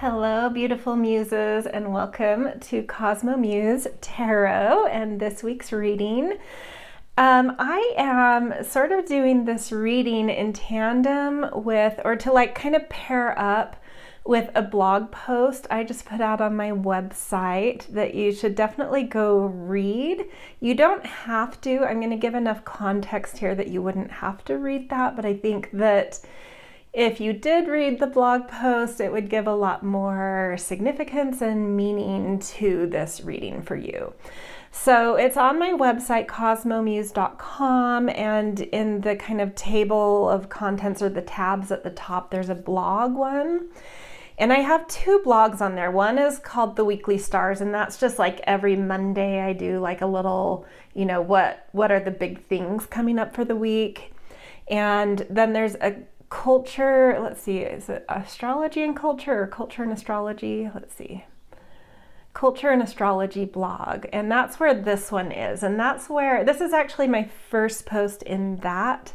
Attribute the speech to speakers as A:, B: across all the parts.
A: Hello, beautiful muses, and welcome to Cosmo Muse Tarot and this week's reading. I am sort of doing this reading in tandem with, or to like kind of pair up with a blog post I just put out on my website that you should definitely go read. You don't have to. I'm going to give enough context here that you wouldn't have to read that, but I think that if you did read the blog post, it would give a lot more significance and meaning to this reading for you. So it's on my website, cosmomuse.com, and in the kind of table of contents or the tabs at the top, there's a blog one. And I have two blogs on there. One is called The Weekly Stars, and that's just like every Monday I do like a little, what are the big things coming up for the week. And then there's a culture, let's see, is it astrology and culture or culture and astrology? Let's see. Culture and astrology blog. And that's where this one is. And that's where, this is actually my first post in that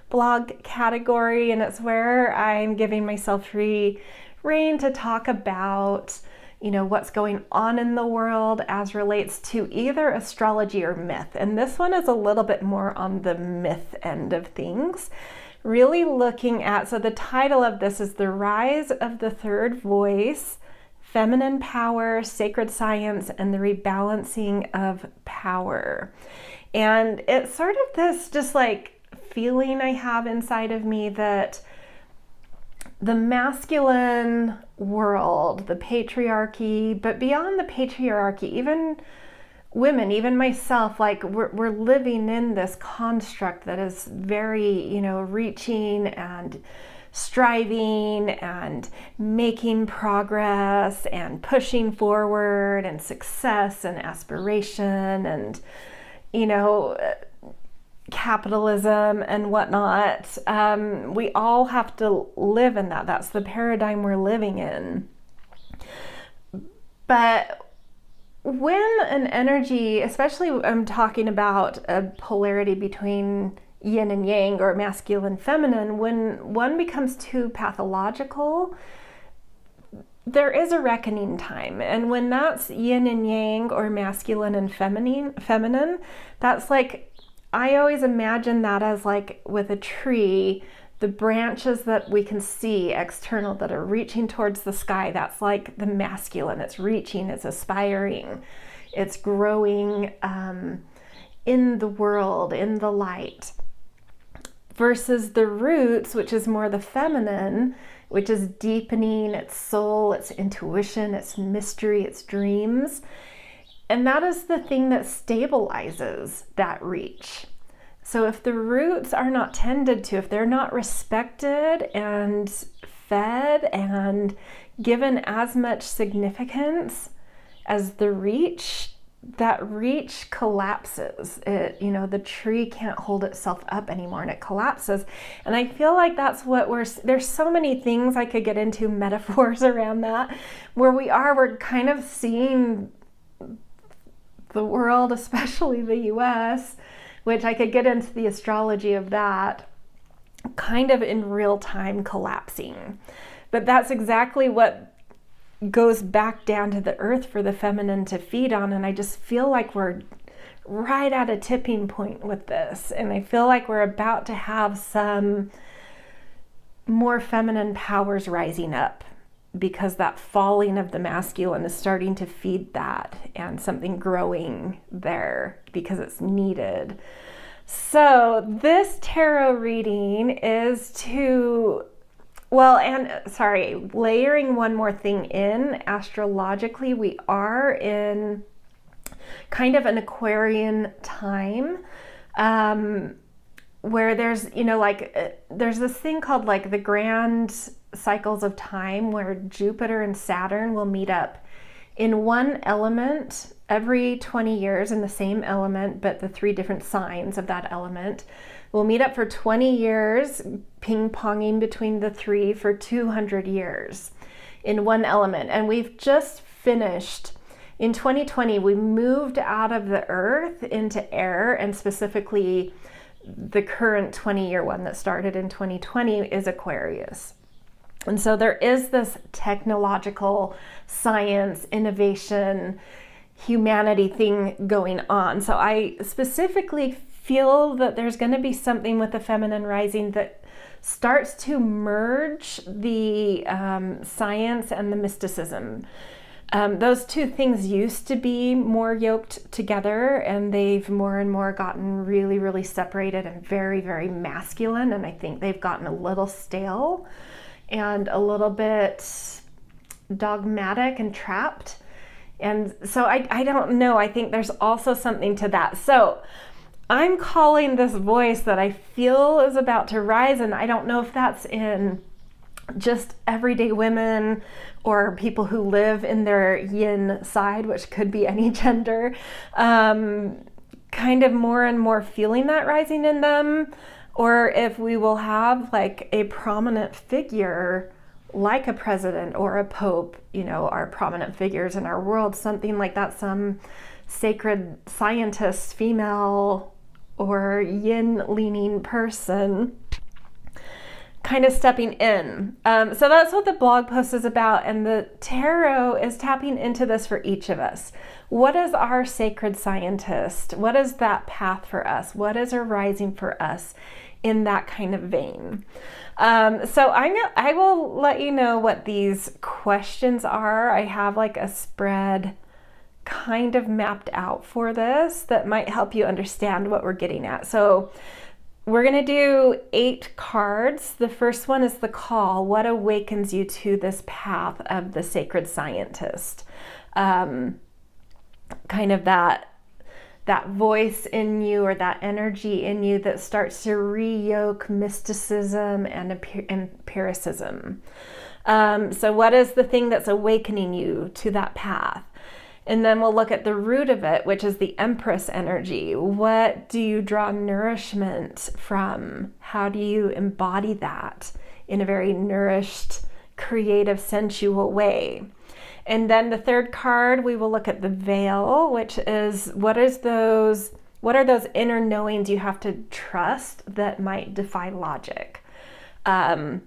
A: blog category. And it's where I'm giving myself free rein to talk about, what's going on in the world as relates to either astrology or myth. And this one is a little bit more on the myth end of things. Really looking at, so the title of this is The Rise of the Third Voice, Feminine Power, Sacred Science, and the Rebalancing of Power. And it's sort of this just like feeling I have inside of me that the masculine world, the patriarchy, but beyond the patriarchy, even women, even myself, like we're living in this construct that is very, reaching and striving and making progress and pushing forward and success and aspiration and, capitalism and whatnot. We all have to live in that. That's the paradigm we're living in. But when an energy, especially I'm talking about a polarity between yin and yang or masculine, feminine, when one becomes too pathological, there is a reckoning time. And when that's yin and yang or masculine and feminine, that's like, I always imagine that as like with a tree, the branches that we can see external that are reaching towards the sky, that's like the masculine. It's reaching, it's aspiring, it's growing in the world, in the light. Versus the roots, which is more the feminine, which is deepening its soul, its intuition, its mystery, its dreams. And that is the thing that stabilizes that reach. So if the roots are not tended to, if they're not respected and fed and given as much significance as the reach, that reach collapses. The tree can't hold itself up anymore and it collapses. And I feel like that's what there's so many things I could get into, metaphors around that, where we're kind of seeing the world, especially the US, which I could get into the astrology of that, kind of in real time collapsing. But that's exactly what goes back down to the earth for the feminine to feed on. And I just feel like we're right at a tipping point with this. And I feel like we're about to have some more feminine powers rising up, because that falling of the masculine is starting to feed that and something growing there because it's needed. So this tarot reading is layering one more thing in, astrologically, we are in kind of an Aquarian time, where there's, there's this thing called like the grand cycles of time where Jupiter and Saturn will meet up in one element every 20 years in the same element, but the three different signs of that element will meet up for 20 years, ping-ponging between the three for 200 years in one element. And we've just finished, in 2020, we moved out of the earth into air, and specifically the current 20-year one that started in 2020 is Aquarius. And so there is this technological science, innovation, humanity thing going on. So I specifically feel that there's going to be something with the feminine rising that starts to merge the science and the mysticism. Those two things used to be more yoked together, and they've more and more gotten really, really separated and very, very masculine. And I think they've gotten a little stale and a little bit dogmatic and trapped. And so I don't know. I think there's also something to that. So I'm calling this voice that I feel is about to rise, and I don't know if that's in just everyday women or people who live in their yin side, which could be any gender, kind of more and more feeling that rising in them, or if we will have like a prominent figure like a president or a pope, you know, our prominent figures in our world, something like that, some sacred scientist, female or yin leaning person kind of stepping in. So that's what the blog post is about, and the tarot is tapping into this for each of us. What is our sacred scientist? What is that path for us? What is arising for us in that kind of vein? So I will let you know what these questions are. I have like a spread kind of mapped out for this that might help you understand what we're getting at. So we're going to do 8 cards. The first one is the call. What awakens you to this path of the sacred scientist? Kind of that voice in you, or that energy in you that starts to re-yoke mysticism and empiricism. So what is the thing that's awakening you to that path? And then we'll look at the root of it, which is the Empress energy. What do you draw nourishment from? How do you embody that in a very nourished, creative, sensual way? And then the third card, we will look at the veil, which is what are those inner knowings you have to trust that might defy logic? Kind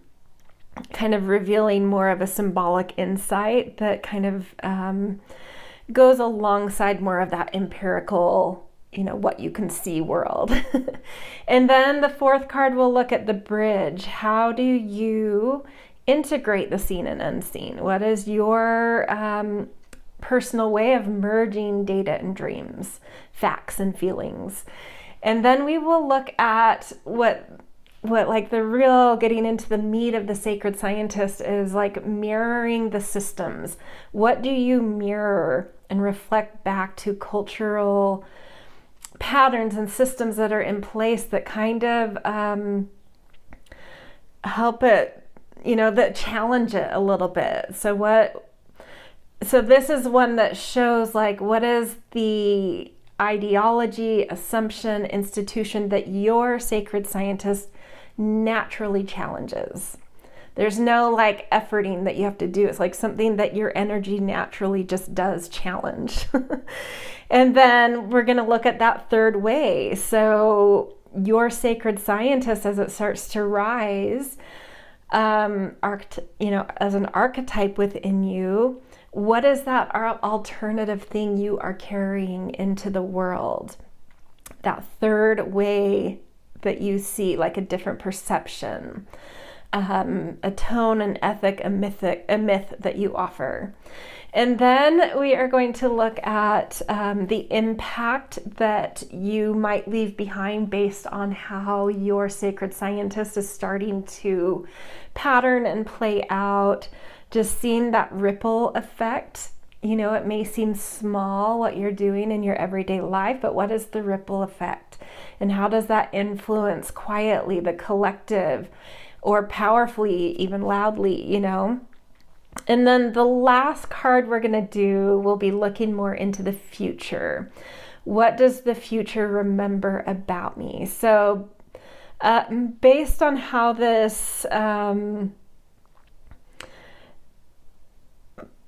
A: of revealing more of a symbolic insight that kind of goes alongside more of that empirical, you know, what you can see world. And then the fourth card will look at the bridge. How do you integrate the seen and unseen? What is your personal way of merging data and dreams, facts and feelings? And then we will look at what like the real getting into the meat of the sacred scientist is, like mirroring the systems. What do you mirror and reflect back to cultural patterns and systems that are in place that kind of help it, you know, that challenge it a little bit? So this is one that shows like what is the ideology, assumption, institution that your sacred scientist naturally challenges. There's no like efforting that you have to do. It's like something that your energy naturally just does challenge. And then we're going to look at that third way. So your sacred scientist, as it starts to rise, as an archetype within you, what is that alternative thing you are carrying into the world? That third way that you see, like a different perception, a tone, an ethic, a myth that you offer. And then we are going to look at the impact that you might leave behind based on how your sacred scientist is starting to pattern and play out. Just seeing that ripple effect. You know, it may seem small what you're doing in your everyday life, but what is the ripple effect? And how does that influence quietly the collective, or powerfully, even loudly, you know? And then the last card we're going to do will be looking more into the future. What does the future remember about me? So based on how this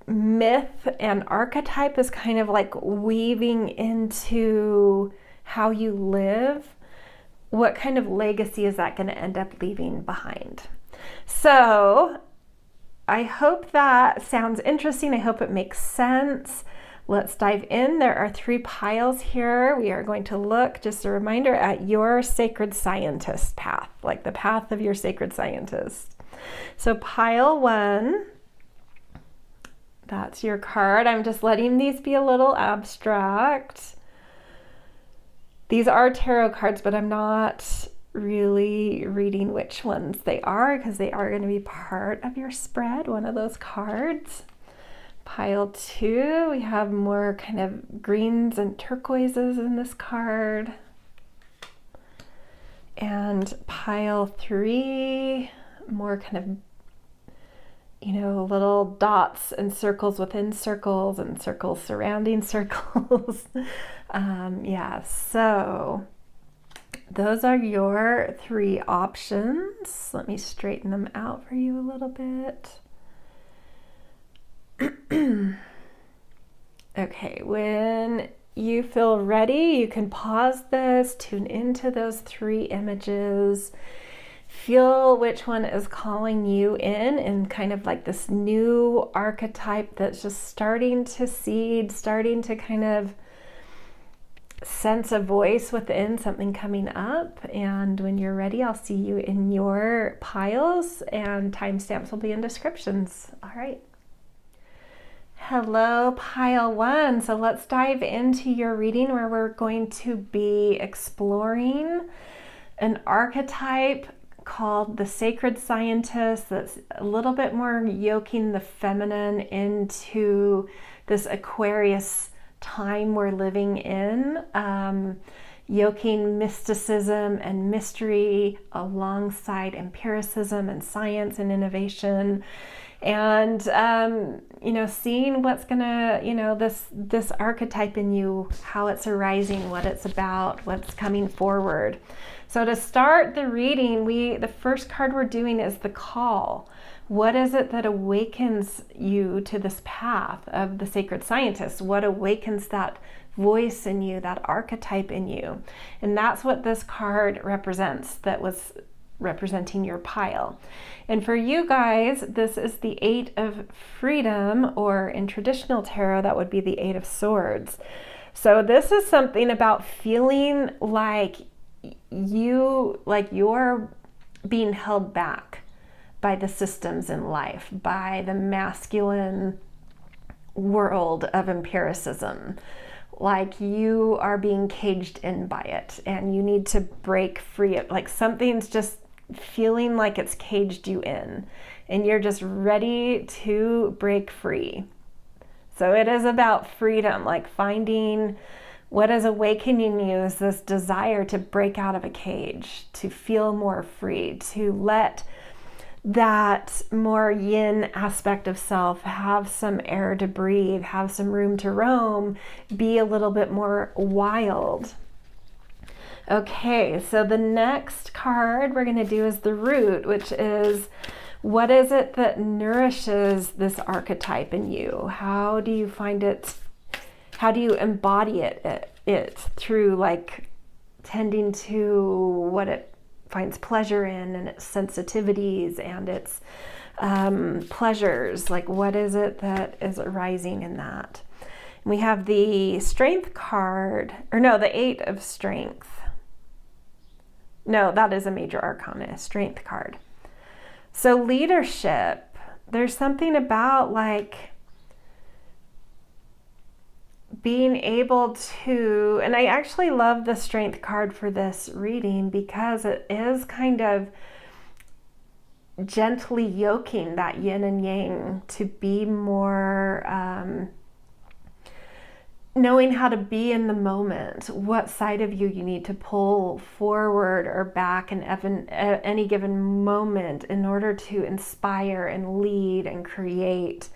A: myth and archetype is kind of like weaving into how you live, what kind of legacy is that going to end up leaving behind? So I hope that sounds interesting. I hope it makes sense. Let's dive in. There are 3 piles here. We are going to look, just a reminder, at your sacred scientist path, like the path of your sacred scientist. So pile 1, that's your card. I'm just letting these be a little abstract. These are tarot cards, but I'm not really reading which ones they are because they are going to be part of your spread, one of those cards. Pile 2, we have more kind of greens and turquoises in this card. And pile 3, more kind of, little dots and circles within circles and circles surrounding circles. So those are your 3 options. Let me straighten them out for you a little bit. Okay, when you feel ready, you can pause this, tune into those 3 images, feel which one is calling you in kind of like this new archetype that's just starting to seed, starting to kind of sense a voice within something coming up. And when you're ready, I'll see you in your piles, and timestamps will be in descriptions. All right. Hello, pile 1. So let's dive into your reading where we're going to be exploring an archetype called the Sacred Scientist that's a little bit more yoking the feminine into this Aquarius time we're living in, yoking mysticism and mystery alongside empiricism and science and innovation. And, seeing what's gonna, this archetype in you, how it's arising, what it's about, what's coming forward. So to start the reading, the first card we're doing is the call. What is it that awakens you to this path of the sacred scientist? What awakens that voice in you, that archetype in you? And that's what this card represents, that was representing your pile. And for you guys, this is the 8 of freedom, or in traditional tarot, that would be the 8 of swords. So this is something about feeling like you're being held back by the systems in life, by the masculine world of empiricism. Like you are being caged in by it and you need to break free. Like something's just feeling like it's caged you in and you're just ready to break free. So it is about freedom, like finding what is awakening you is this desire to break out of a cage, to feel more free, to let that more yin aspect of self have some air to breathe, have some room to roam, be a little bit more wild. Okay, so the next card we're going to do is the root, which is what is it that nourishes this archetype in you? How do you find it? How do you embody it through like tending to what it finds pleasure in and its sensitivities and its pleasures? Like what is it that is arising in that? And we have the strength card, or no, the 8 of strength. No, that is a major arcana, strength card. So leadership, there's something about like being able to, and I actually love the strength card for this reading because it is kind of gently yoking that yin and yang to be more knowing how to be in the moment, what side of you need to pull forward or back in any given moment in order to inspire and lead and create.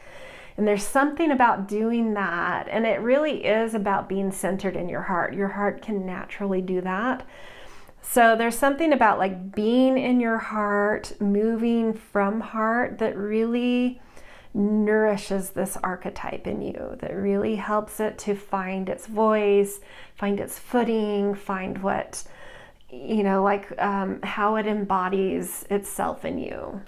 A: And there's something about doing that, and it really is about being centered in your heart. Your heart can naturally do that. So there's something about like being in your heart, moving from heart, that really nourishes this archetype in you, that really helps it to find its voice, find its footing, find what, how it embodies itself in you.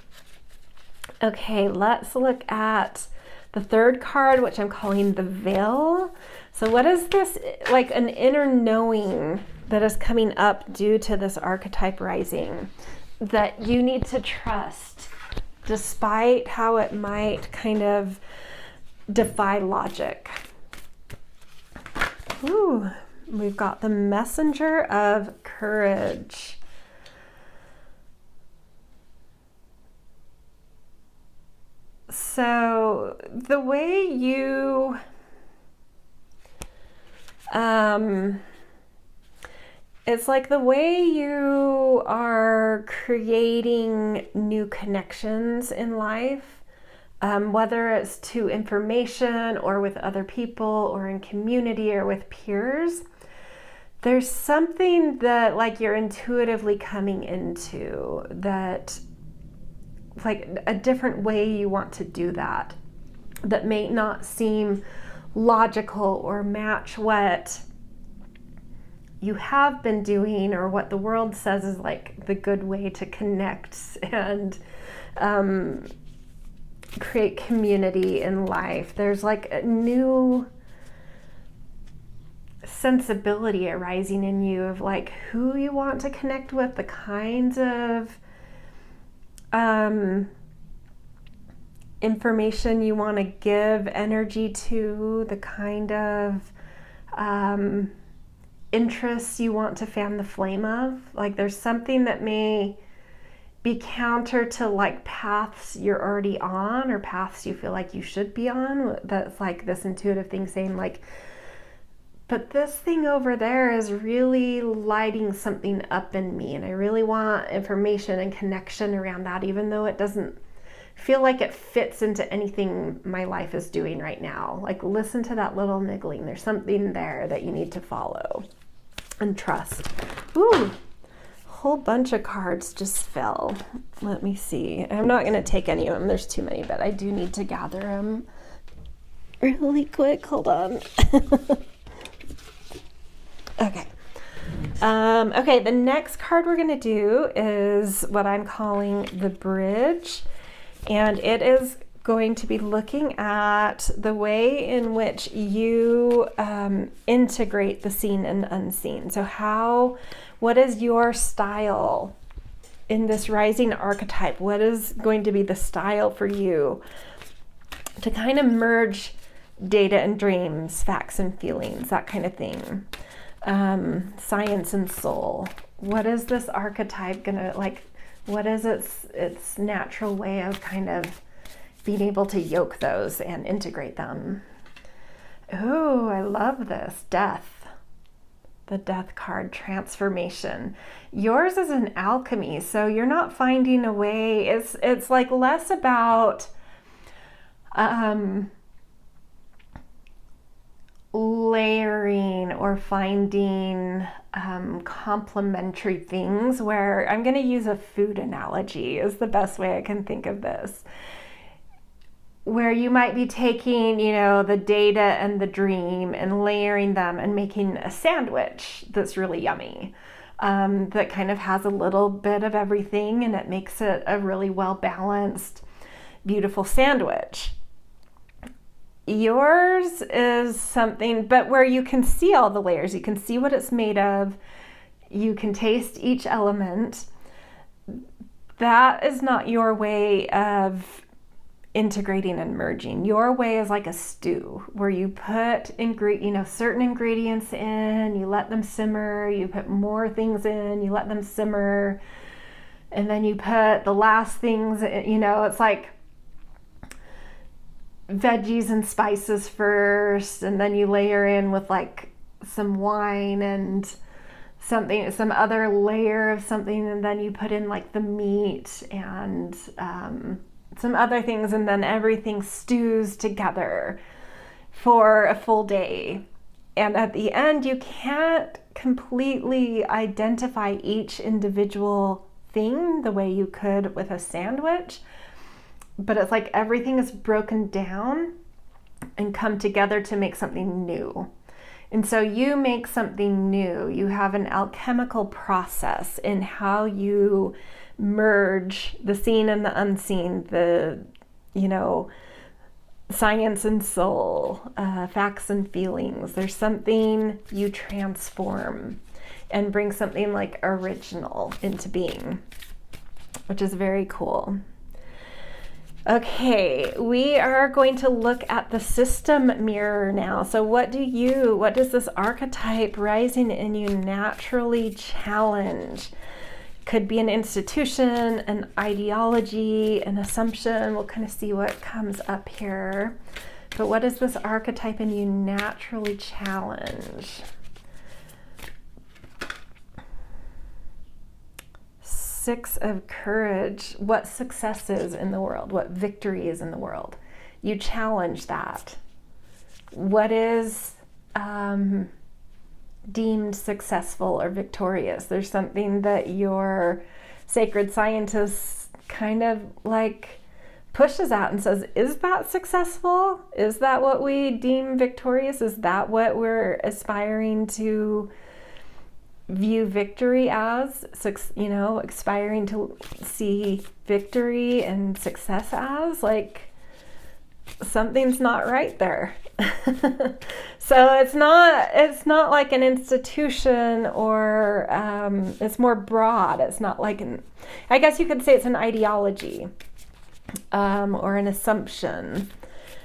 A: Okay, let's look at the third card, which I'm calling the veil. So what is this, like an inner knowing that is coming up due to this archetype rising that you need to trust, despite how it might kind of defy logic? Ooh, we've got the messenger of courage. So the way you it's like the way you are creating new connections in life, whether it's to information or with other people or in community or with peers. There's something that like you're intuitively coming into, that like a different way you want to do that may not seem logical or match what you have been doing or what the world says is like the good way to connect and create community in life. There's like a new sensibility arising in you of like who you want to connect with, the kinds of information you want to give energy to, the kind of interests you want to fan the flame of. Like there's something that may be counter to like paths you're already on or paths you feel like you should be on. That's like this intuitive thing saying like, but this thing over there is really lighting something up in me, and I really want information and connection around that, even though it doesn't feel like it fits into anything my life is doing right now. Like listen to that little niggling. There's something there that you need to follow and trust. Ooh, a whole bunch of cards just fell. Let me see. I'm not going to take any of them. There's too many, but I do need to gather them really quick. Hold on. Okay. Okay, the next card we're going to do is what I'm calling the bridge. And it is going to be looking at the way in which you integrate the seen and unseen. So what is your style in this rising archetype? What is going to be the style for you to kind of merge data and dreams, facts and feelings, that kind of thing? Science and soul. What is this archetype gonna like? What is its natural way of kind of being able to yoke those and integrate them? Oh, I love this. Death. The death card, transformation. Yours is an alchemy, so you're not finding a way. It's like less about layering or finding complementary things, where I'm going to use a food analogy is the best way I can think of this, where you might be taking, the data and the dream and layering them and making a sandwich that's really yummy, that kind of has a little bit of everything, and it makes it a really well balanced, beautiful sandwich. Yours is something, but where you can see all the layers, you can see what it's made of, you can taste each element. That is not your way of integrating and merging. Your way is like a stew, where you put certain ingredients in, you let them simmer, you put more things in, you let them simmer, and then you put the last things in, it's like veggies and spices first, and then you layer in with like some wine and some other layer of something, and then you put in like the meat and some other things, and then everything stews together for a full day. And at the end, you can't completely identify each individual thing the way you could with a sandwich, but it's like everything is broken down and come together to make something new. And so you make something new. You have an alchemical process in how you merge the seen and the unseen, the, science and soul, facts and feelings. There's something you transform and bring something like original into being, which is very cool. Okay, we are going to look at the system mirror now. So what does this archetype rising in you naturally challenge? Could be an institution, an ideology, an assumption. We'll kind of see what comes up here. But what does this archetype in you naturally challenge? Six of Courage. What success is in the world? What victory is in the world? You challenge that. What is deemed successful or victorious? There's something that your sacred scientist kind of like pushes out and says, is that successful? Is that what we deem victorious? Is that what we're aspiring to view victory as, aspiring to see victory and success as? Like, something's not right there. So it's not like an institution, or it's more broad. It's not like I guess you could say it's an ideology, or an assumption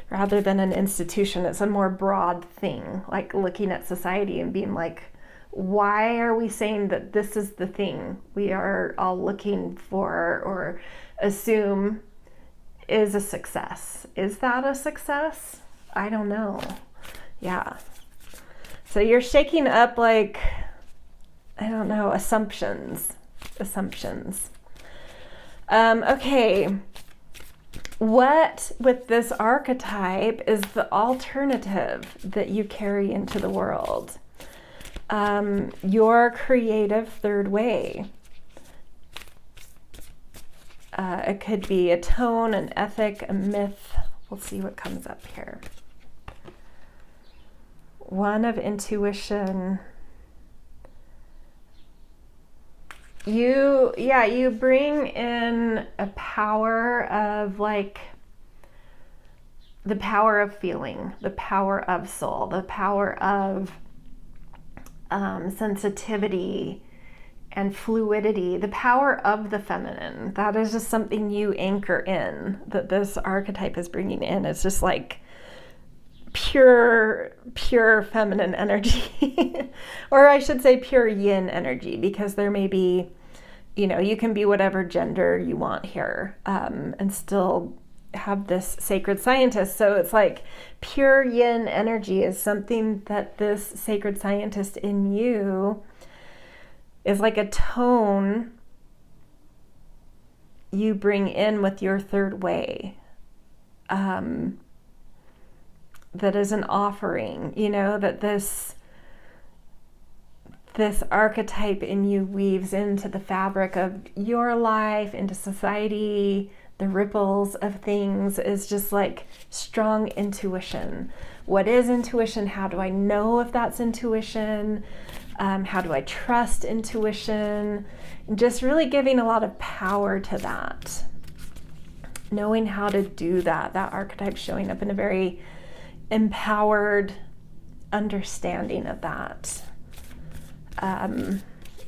A: rather than an institution. It's a more broad thing, like looking at society and being like, why are we saying that this is the thing we are all looking for or assume is a success? Is that a success? I don't know. Yeah. So you're shaking up, like, I don't know, assumptions. Okay. What with this archetype is the alternative that you carry into the world? Your creative third way. It could be a tone, an ethic, a myth. We'll see what comes up here. One of intuition. You bring in a power of, like, the power of feeling, the power of soul, the power of sensitivity and fluidity, the power of the feminine. That is just something you anchor in, that this archetype is bringing in. It's just like pure feminine energy, or I should say pure yin energy, because there may be, you can be whatever gender you want here, and still have this sacred scientist. So it's like pure yin energy is something that this sacred scientist in you is like a tone you bring in with your third way, that is an offering, that this archetype in you weaves into the fabric of your life, into society, the ripples of things. Is just like strong intuition. What is intuition? How do I know if that's intuition? How do I trust intuition? Just really giving a lot of power to that. Knowing how to do that. That archetype showing up in a very empowered understanding of that.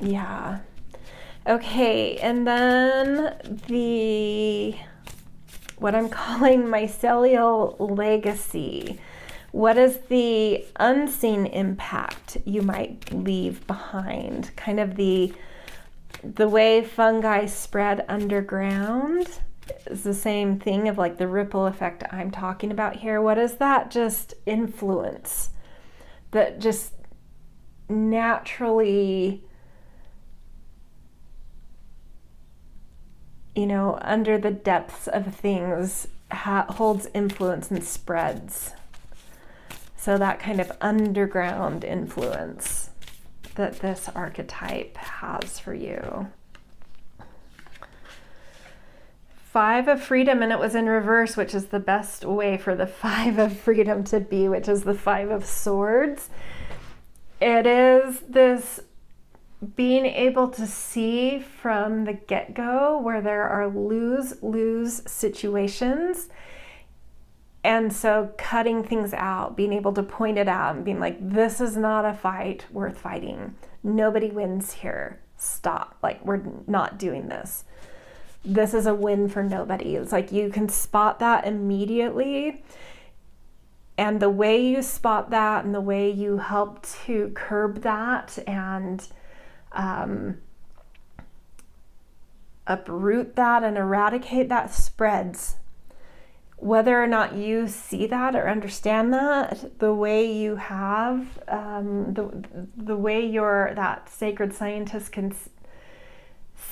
A: Yeah. Okay, and then what I'm calling mycelial legacy. What is the unseen impact you might leave behind? Kind of the way fungi spread underground is the same thing of like the ripple effect I'm talking about here. What is that just influence that just naturally, under the depths of things holds influence and spreads? So that kind of underground influence that this archetype has for you. 5 of Freedom, and it was in reverse, which is the best way for the 5 of Freedom to be, which is the 5 of Swords. it is this being able to see from the get-go where there are lose-lose situations. And so cutting things out, being able to point it out and being like, this is not a fight worth fighting. Nobody wins here. Stop. Like, we're not doing this. This is a win for nobody. It's like you can spot that immediately. And the way you spot that and the way you help to curb that and uproot that and eradicate that spreads. Whether or not you see that or understand that, the way you have, the way that sacred scientist can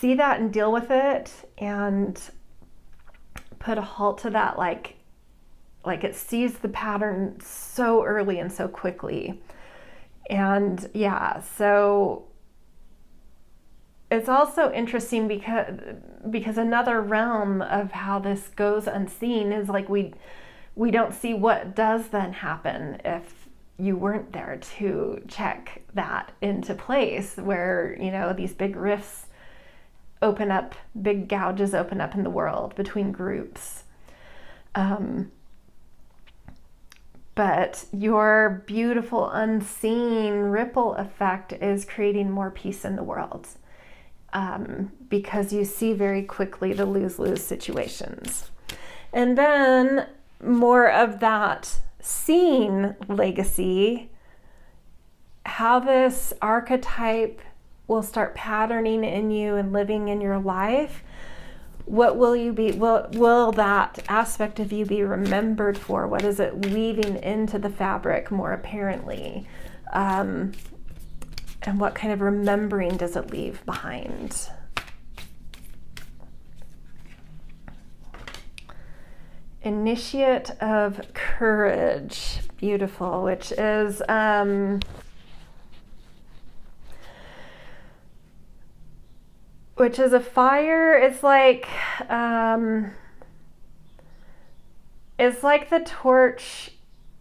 A: see that and deal with it and put a halt to that, like it sees the pattern so early and so quickly. And yeah, so it's also interesting because another realm of how this goes unseen is like we don't see what does then happen if you weren't there to check that into place, where, you know, these big rifts open up, big gouges open up in the world between groups. But your beautiful unseen ripple effect is creating more peace in the world. Because you see very quickly the lose-lose situations. And then more of that seen legacy, how this archetype will start patterning in you and living in your life. What will you be, will that aspect of you be remembered for? What is it weaving into the fabric more apparently? And what kind of remembering does it leave behind? Initiate of courage, beautiful, which is a fire. It's like the torch,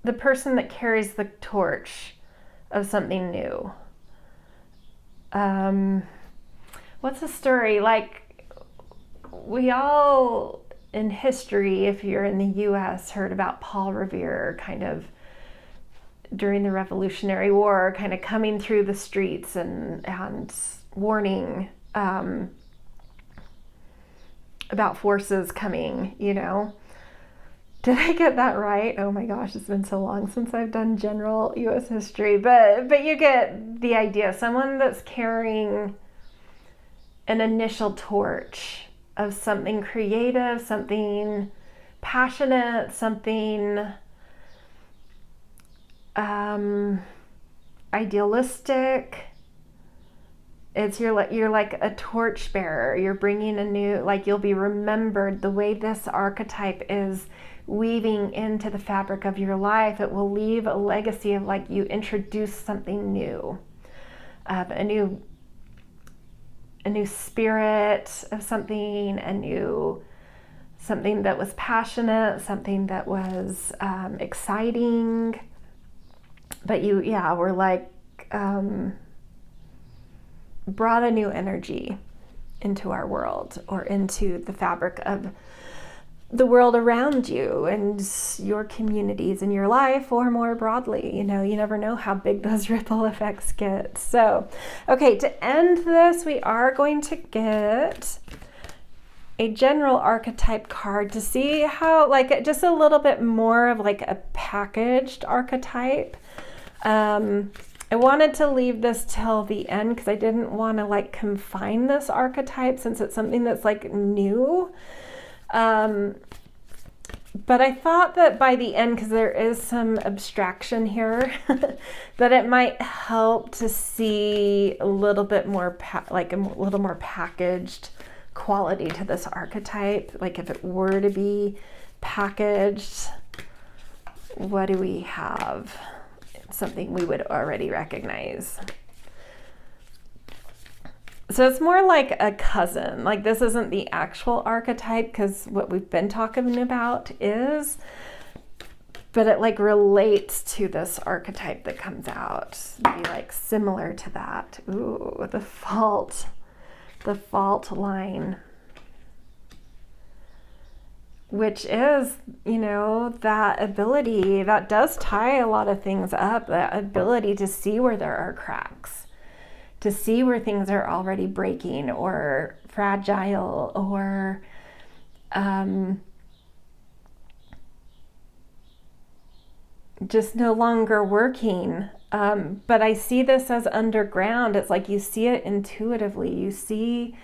A: the person that carries the torch of something new. What's the story? Like, we all in history, if you're in the US, heard about Paul Revere kind of during the Revolutionary War, kind of coming through the streets and warning about forces coming, you know. Did I get that right? Oh my gosh, it's been so long since I've done general US history, but you get the idea. Someone that's carrying an initial torch of something creative, something passionate, something idealistic. It's you're like a torch bearer. You're bringing a new, like, you'll be remembered. The way this archetype is weaving into the fabric of your life, it will leave a legacy of, like, you introduced something new, a new spirit of something, something that was passionate, something that was exciting. But we're like brought a new energy into our world, or into the fabric of the world around you and your communities in your life, or more broadly, you know, you never know how big those ripple effects get. So, okay, to end this, we are going to get a general archetype card to see how, like, just a little bit more of like a packaged archetype. I wanted to leave this till the end because I didn't want to like confine this archetype since it's something that's like new. But I thought that by the end, because there is some abstraction here, that it might help to see a little bit more, like a little more packaged quality to this archetype. Like if it were to be packaged, what do we have? It's something we would already recognize. So it's more like a cousin. Like this isn't the actual archetype, because what we've been talking about is, but it like relates to this archetype that comes out, be like similar to that. Ooh, the fault line, which is, you know, that ability that does tie a lot of things up, that ability to see where there are cracks, to see where things are already breaking or fragile or just no longer working. But I see this as underground. It's like you see it intuitively. You see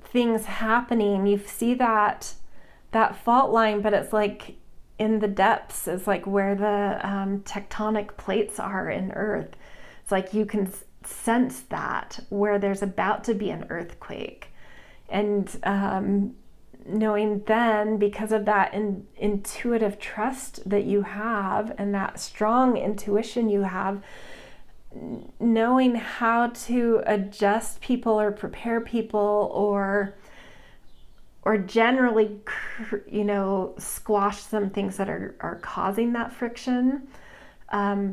A: things happening. You see that fault line, but it's like in the depths is like where the tectonic plates are in Earth. It's like you can sense that where there's about to be an earthquake. And knowing then, because of that intuitive trust that you have and that strong intuition you have, knowing how to adjust people or prepare people or generally, you know, squash some things that are causing that friction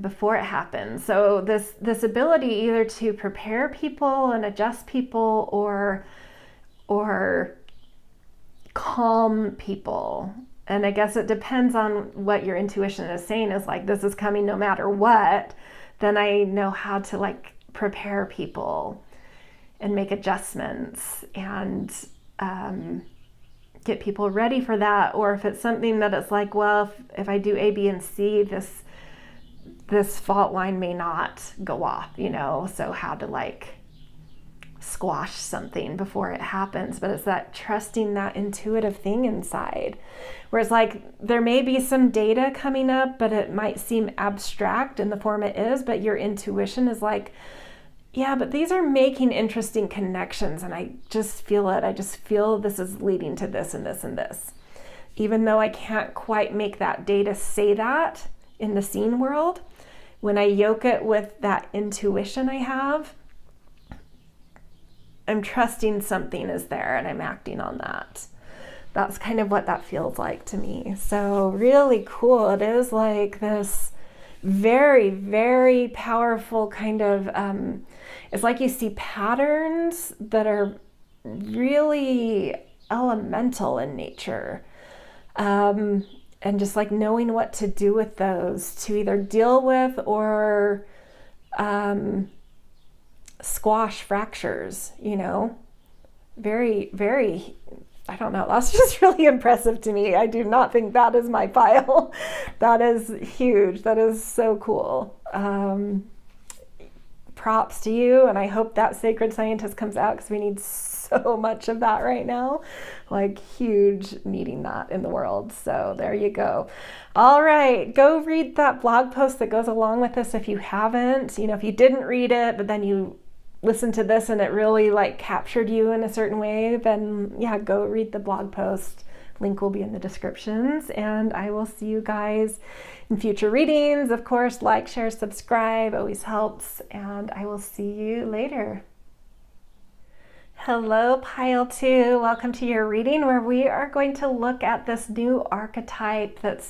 A: before it happens. So this ability either to prepare people and adjust people or calm people. And I guess it depends on what your intuition is saying, is like, this is coming no matter what. Then I know how to like prepare people and make adjustments and get people ready for that. Or if it's something that it's like, well, if I do A, B, and C, this fault line may not go off, you know, so how to like squash something before it happens. But it's that trusting that intuitive thing inside, where it's like there may be some data coming up, but it might seem abstract in the form it is, but your intuition is like, yeah, but these are making interesting connections, and I just feel it. I just feel this is leading to this and this and this. Even though I can't quite make that data say that in the seen world, when I yoke it with that intuition I have, I'm trusting something is there and I'm acting on that. That's kind of what that feels like to me. So really cool. It is like this very, very powerful kind of, it's like you see patterns that are really elemental in nature. And just like knowing what to do with those to either deal with or squash fractures, you know, very, very, I don't know. That's just really impressive to me. I do not think that is my pile. That is huge. That is so cool. Props to you. And I hope that Sacred Scientist comes out, because we need so much of that right now. Like huge needing that in the world. So there you go. All right. Go read that blog post that goes along with this if you haven't. You know, if you didn't read it, but then you listen to this and it really like captured you in a certain way, then yeah, go read the blog post. Link will be in the descriptions, and I will see you guys in future readings. Of course, like, share, subscribe always helps, and I will see you later. Hello, Pile 2. Welcome to your reading, where we are going to look at this new archetype that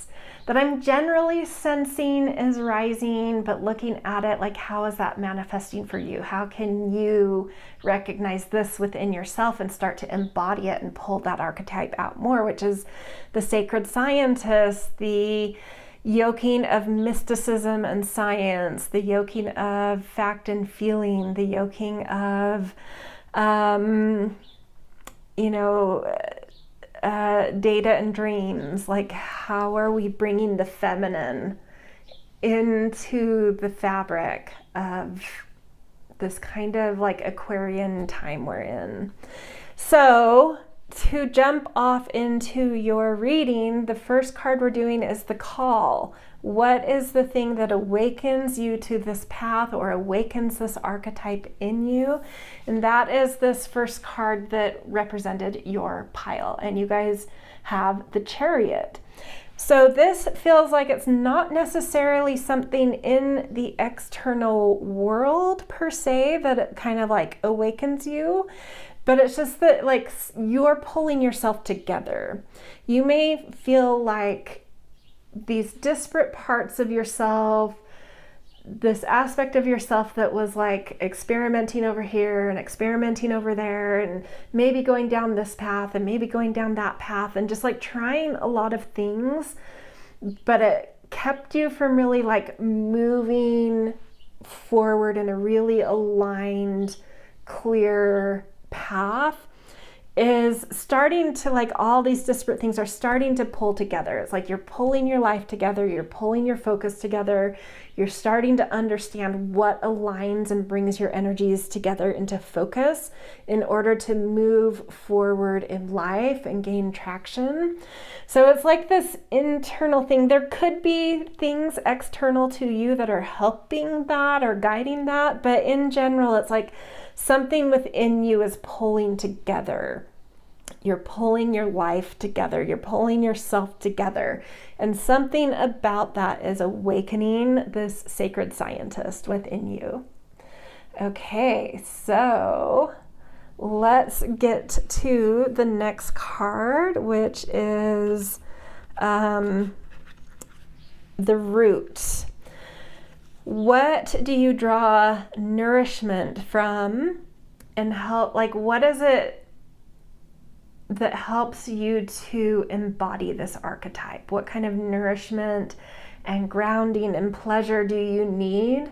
A: I'm generally sensing is rising, but looking at it like, how is that manifesting for you? How can you recognize this within yourself and start to embody it and pull that archetype out more, which is the Sacred Scientist, the yoking of mysticism and science, the yoking of fact and feeling, the yoking of data and dreams. Like, how are we bringing the feminine into the fabric of this kind of like Aquarian time we're in? So to jump off into your reading, the first card we're doing is the Call. What is the thing that awakens you to this path or awakens this archetype in you? And that is this first card that represented your pile. And you guys have the Chariot. So this feels like it's not necessarily something in the external world per se that it kind of like awakens you, but it's just that like you're pulling yourself together. You may feel like these disparate parts of yourself, this aspect of yourself that was like experimenting over here and experimenting over there, and maybe going down this path and maybe going down that path, and just like trying a lot of things, but it kept you from really like moving forward in a really aligned, clear path, is starting to, like, all these disparate things are starting to pull together. It's like you're pulling your life together, you're pulling your focus together, you're starting to understand what aligns and brings your energies together into focus in order to move forward in life and gain traction. So it's like this internal thing. There could be things external to you that are helping that or guiding that, but in general, it's like something within you is pulling together. You're pulling your life together. You're pulling yourself together. And something about that is awakening this sacred scientist within you. Okay, so let's get to the next card, which is the Root. What do you draw nourishment from, and help, like, what is it that helps you to embody this archetype? What kind of nourishment and grounding and pleasure do you need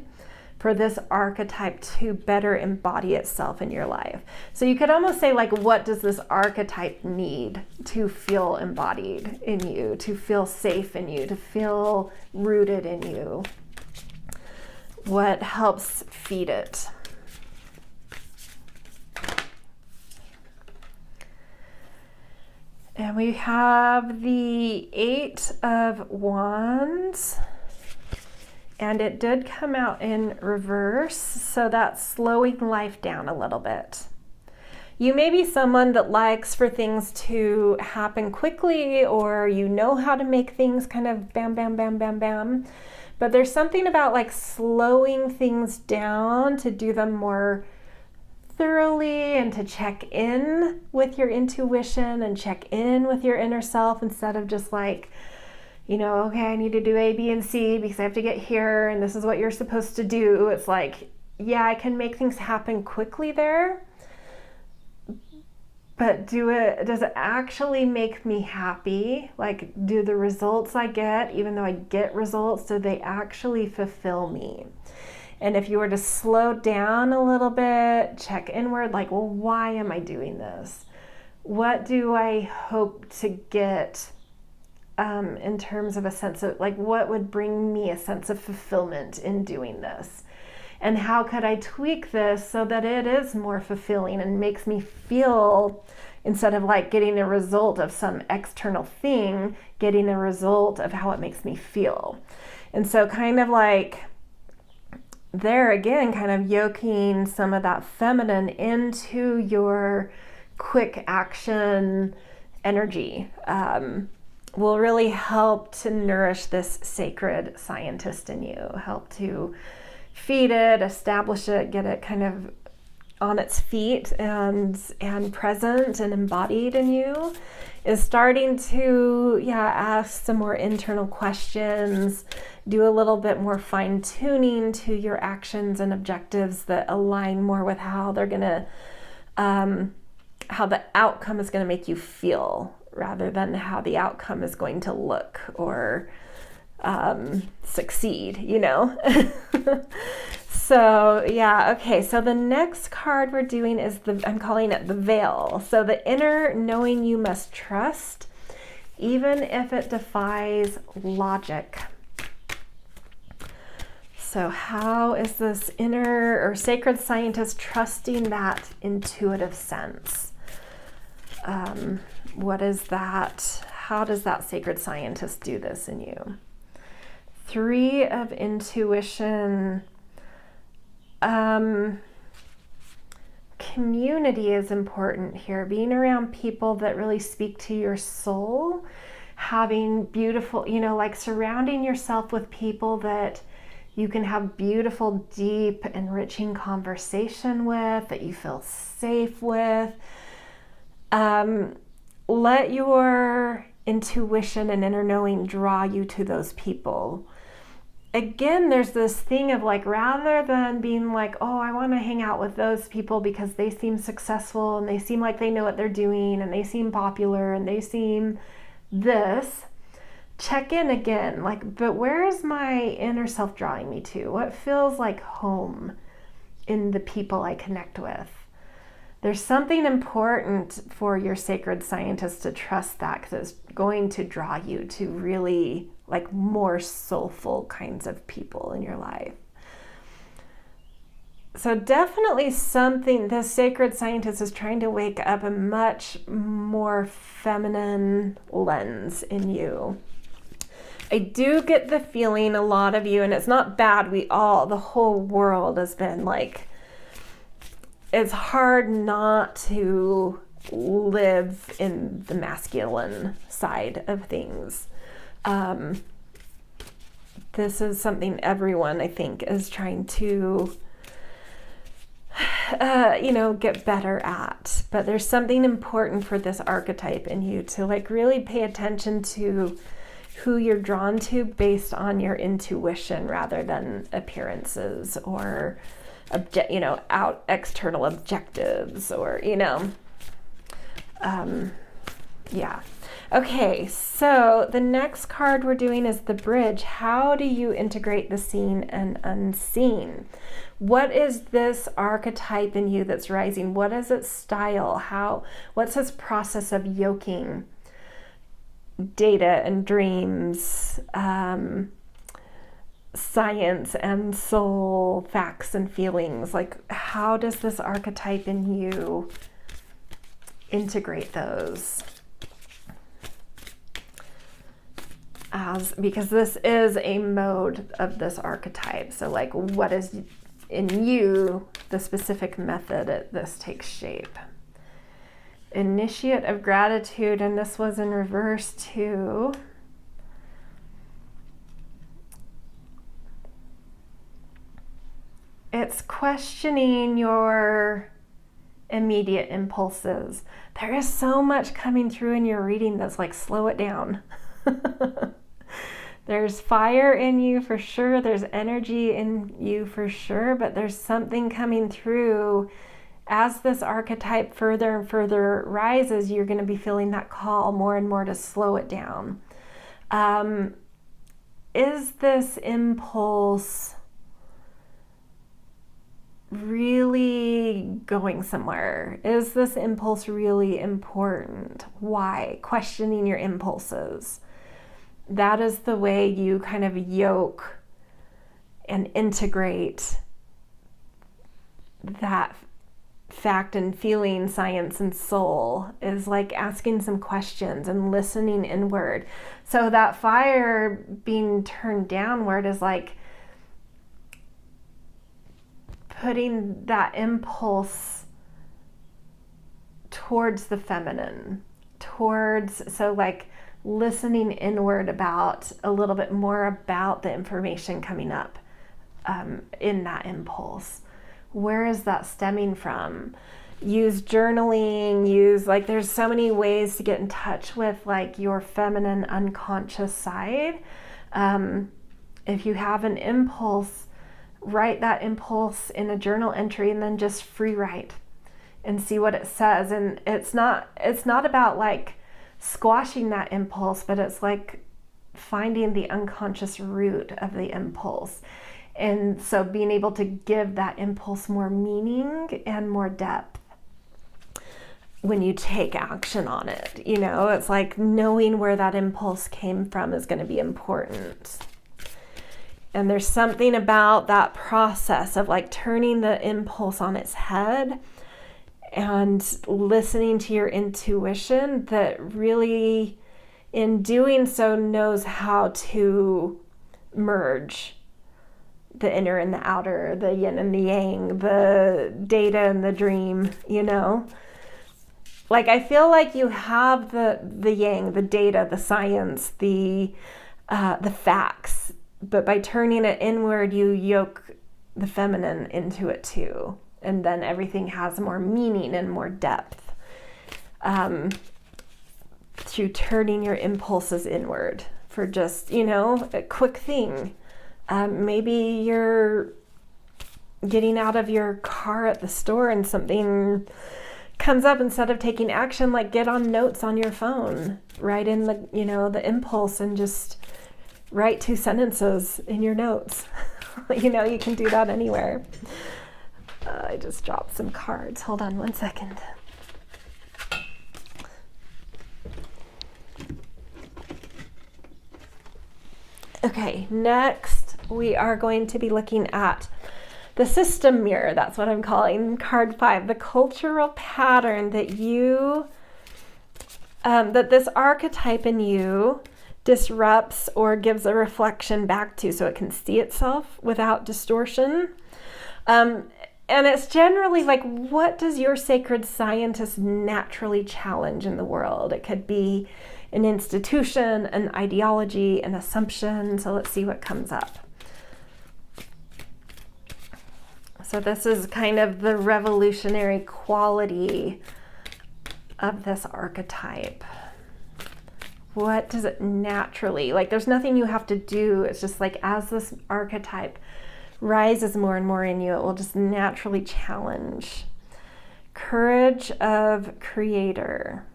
A: for this archetype to better embody itself in your life? So you could almost say, like, what does this archetype need to feel embodied in you, to feel safe in you, to feel rooted in you? What helps feed it? And we have the Eight of Wands, and it did come out in reverse, so that's slowing life down a little bit. You may be someone that likes for things to happen quickly, or you know how to make things kind of bam, bam, bam, bam, bam. But there's something about like slowing things down to do them more thoroughly and to check in with your intuition and check in with your inner self, instead of just like, you know, okay, I need to do A, B, and C because I have to get here and this is what you're supposed to do. It's like, yeah, I can make things happen quickly there, but does it actually make me happy? Like, do the results I get, even though I get results, do they actually fulfill me? And if you were to slow down a little bit, check inward, like, well, why am I doing this? What do I hope to get in terms of a sense of, like, what would bring me a sense of fulfillment in doing this? And how could I tweak this so that it is more fulfilling and makes me feel, instead of like getting a result of some external thing, getting a result of how it makes me feel? And so kind of like there again, kind of yoking some of that feminine into your quick action energy will really help to nourish this sacred scientist in you, help to feed it, establish it, get it kind of on its feet and present and embodied in you, is starting to ask some more internal questions, do a little bit more fine tuning to your actions and objectives that align more with how they're gonna how the outcome is going to make you feel, rather than how the outcome is going to look or succeed, you know? So okay, so the next card we're doing is I'm calling it the Veil. So the inner knowing you must trust, even if it defies logic. So how is this inner or sacred scientist trusting that intuitive sense? What is that? How does that sacred scientist do this in you? Three of Intuition. Community is important here. Being around people that really speak to your soul, having beautiful, like surrounding yourself with people that you can have beautiful, deep, enriching conversation with, that you feel safe with. Let your intuition and inner knowing draw you to those people. Again, there's this thing of like, rather than being like, oh, I want to hang out with those people because they seem successful and they seem like they know what they're doing and they seem popular and they seem this, check in again, like, but where is my inner self drawing me to? What feels like home in the people I connect with? There's something important for your sacred scientist to trust that, because it's going to draw you to really like more soulful kinds of people in your life. So definitely something, the sacred scientist is trying to wake up a much more feminine lens in you. I do get the feeling a lot of you, and it's not bad, the whole world has been like, it's hard not to live in the masculine side of things. This is something everyone, I think, is trying to, get better at. But there's something important for this archetype in you to like really pay attention to who you're drawn to based on your intuition rather than appearances or external objectives or, yeah. Okay, so the next card we're doing is the bridge. How do you integrate the seen and unseen? What is this archetype in you that's rising? What is its style? What's its process of yoking data and dreams, science and soul, facts and feelings? Like, how does this archetype in you integrate those? Because this is a mode of this archetype. So like, what is in you the specific method this takes shape? Initiate of gratitude, and this was in reverse too. It's questioning your immediate impulses. There is so much coming through in your reading that's like, slow it down. There's fire in you for sure. There's energy in you for sure, but there's something coming through as this archetype further and further rises. You're going to be feeling that call more and more to slow it down. Is this impulse really going somewhere? Is this impulse really important? Why? Questioning your impulses. That is the way you kind of yoke and integrate that fact and feeling, science and soul, is like asking some questions and listening inward. So that fire being turned downward is like putting that impulse towards the feminine, so like listening inward about a little bit more about the information coming up in that impulse. Where is that stemming from? Use journaling, like there's so many ways to get in touch with like your feminine unconscious side. If you have an impulse, write that impulse in a journal entry and then just free write and see what it says. And it's not about like squashing that impulse, but it's like finding the unconscious root of the impulse. And so being able to give that impulse more meaning and more depth when you take action on it. It's like knowing where that impulse came from is going to be important. And there's something about that process of like turning the impulse on its head and listening to your intuition that really, in doing so, knows how to merge the inner and the outer, the yin and the yang, the data and the dream, Like, I feel like you have the yang, the data, the science, the facts, but by turning it inward, you yoke the feminine into it too. And then everything has more meaning and more depth. through turning your impulses inward for just, a quick thing. Maybe you're getting out of your car at the store and something comes up. Instead of taking action, like get on notes on your phone, write in the impulse and just write 2 sentences in your notes. You can do that anywhere. I just dropped some cards. Hold on 1 second. Okay, next we are going to be looking at the system mirror. That's what I'm calling card 5, the cultural pattern that that this archetype in you disrupts or gives a reflection back to, so it can see itself without distortion. And it's generally like, what does your sacred scientist naturally challenge in the world? It could be an institution, an ideology, an assumption. So let's see what comes up. So this is kind of the revolutionary quality of this archetype. What does it naturally, like there's nothing you have to do. It's just like as this archetype rises more and more in you, it will just naturally challenge. Courage of creator.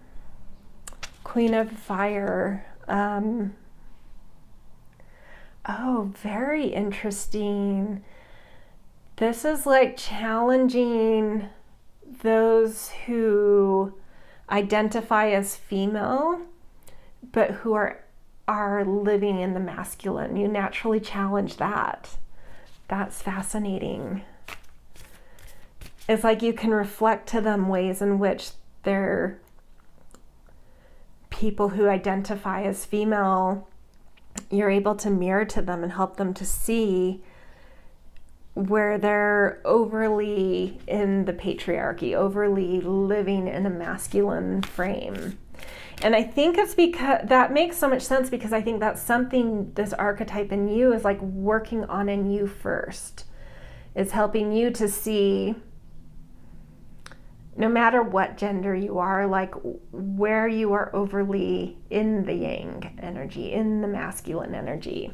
A: Queen of Fire. Oh, very interesting. This is like challenging those who identify as female, but who are living in the masculine. You naturally challenge that. That's fascinating. It's like you can reflect to them ways in which they're people who identify as female. You're able to mirror to them and help them to see where they're overly in the patriarchy, overly living in a masculine frame. And I think it's because that makes so much sense, because I think that's something this archetype in you is like working on in you first. It's helping you to see, no matter what gender you are, like where you are overly in the yang energy, in the masculine energy.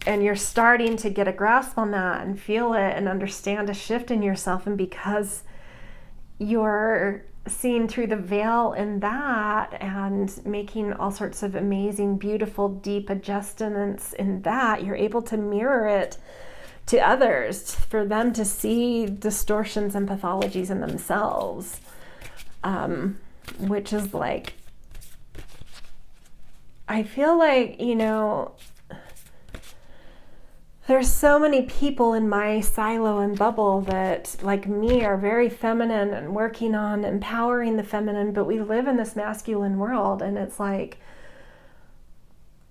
A: And you're starting to get a grasp on that and feel it and understand a shift in yourself. And because you're seeing through the veil in that and making all sorts of amazing, beautiful, deep adjustments in that, you're able to mirror it to others for them to see distortions and pathologies in themselves, which is like, I feel like, there's so many people in my silo and bubble that, like me, are very feminine and working on empowering the feminine, but we live in this masculine world, and it's like,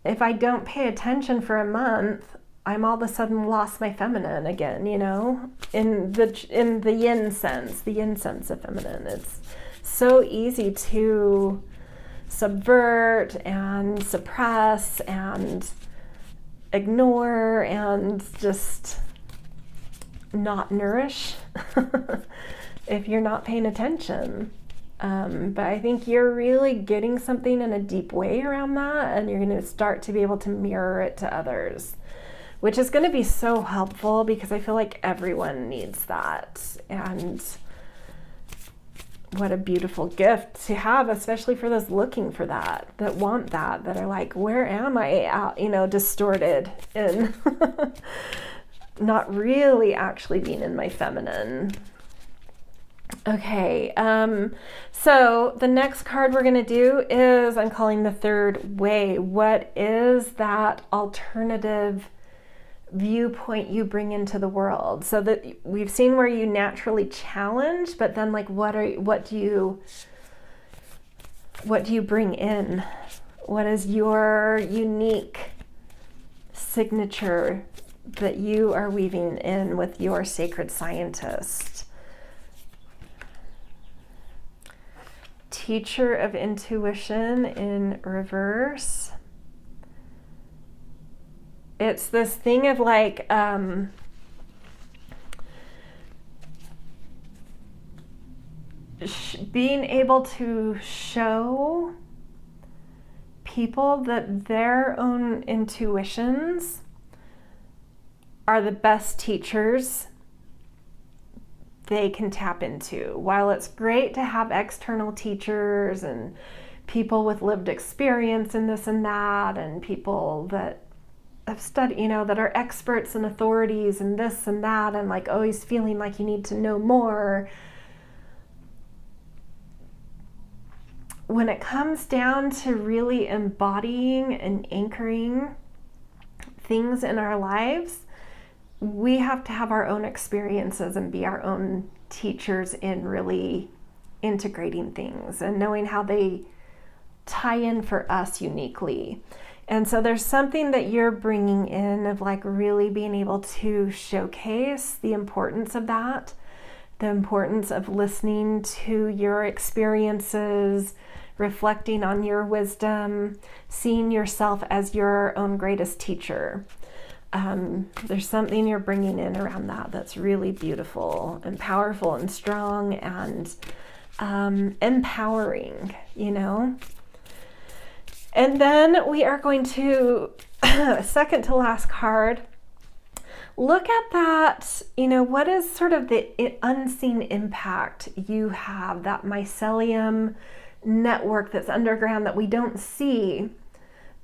A: if I don't pay attention for a month, I'm all of a sudden lost my feminine again, in the yin sense of feminine. It's so easy to subvert and suppress and ignore and just not nourish if you're not paying attention. But I think you're really getting something in a deep way around that, and you're going to start to be able to mirror it to others, which is going to be so helpful, because I feel like everyone needs that. And what a beautiful gift to have, especially for those looking for that want that are like, where am I out, distorted and not really actually being in my feminine. Okay, so the next card we're going to do is, I'm calling the third way. What is that alternative viewpoint you bring into the world? So that we've seen where you naturally challenge, but then like what do you bring in? What is your unique signature that you are weaving in with your sacred scientist? Teacher of intuition in reverse. It's this thing of like, being able to show people that their own intuitions are the best teachers they can tap into. While it's great to have external teachers and people with lived experience in this and that, and people that have studied, that are experts and authorities and this and that, and like always feeling like you need to know more. When it comes down to really embodying and anchoring things in our lives, we have to have our own experiences and be our own teachers in really integrating things and knowing how they tie in for us uniquely. And so there's something that you're bringing in of like really being able to showcase the importance of that, the importance of listening to your experiences, reflecting on your wisdom, seeing yourself as your own greatest teacher. There's something you're bringing in around that that's really beautiful and powerful and strong and empowering, And then we are going to, second to last card, look at that, what is sort of the unseen impact you have, that mycelium network that's underground that we don't see,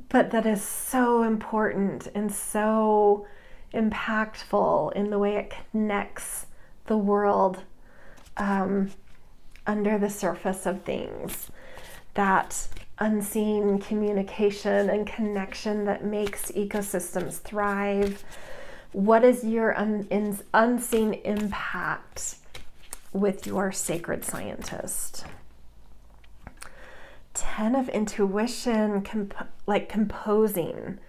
A: but that is so important and so impactful in the way it connects the world under the surface of things. That unseen communication and connection that makes ecosystems thrive. What is your unseen impact with your sacred scientist? 10 of intuition, composing,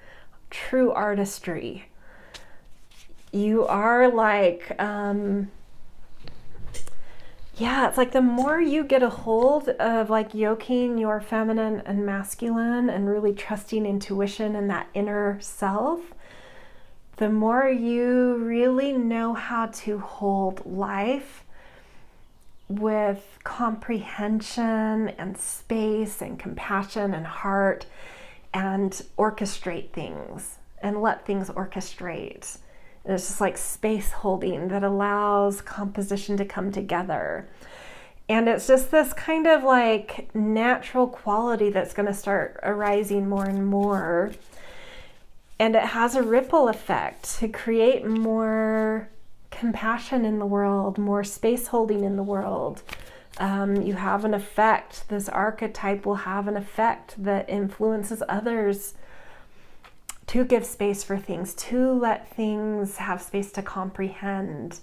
A: true artistry. You are like, it's like the more you get a hold of like yoking your feminine and masculine and really trusting intuition and that inner self, the more you really know how to hold life with comprehension and space and compassion and heart, and orchestrate things and let things orchestrate. And it's just like space holding that allows composition to come together. And it's just this kind of like natural quality that's going to start arising more and more. And it has a ripple effect to create more compassion in the world, more space holding in the world. You have an effect, this archetype will have an effect that influences others to give space for things, to let things have space to comprehend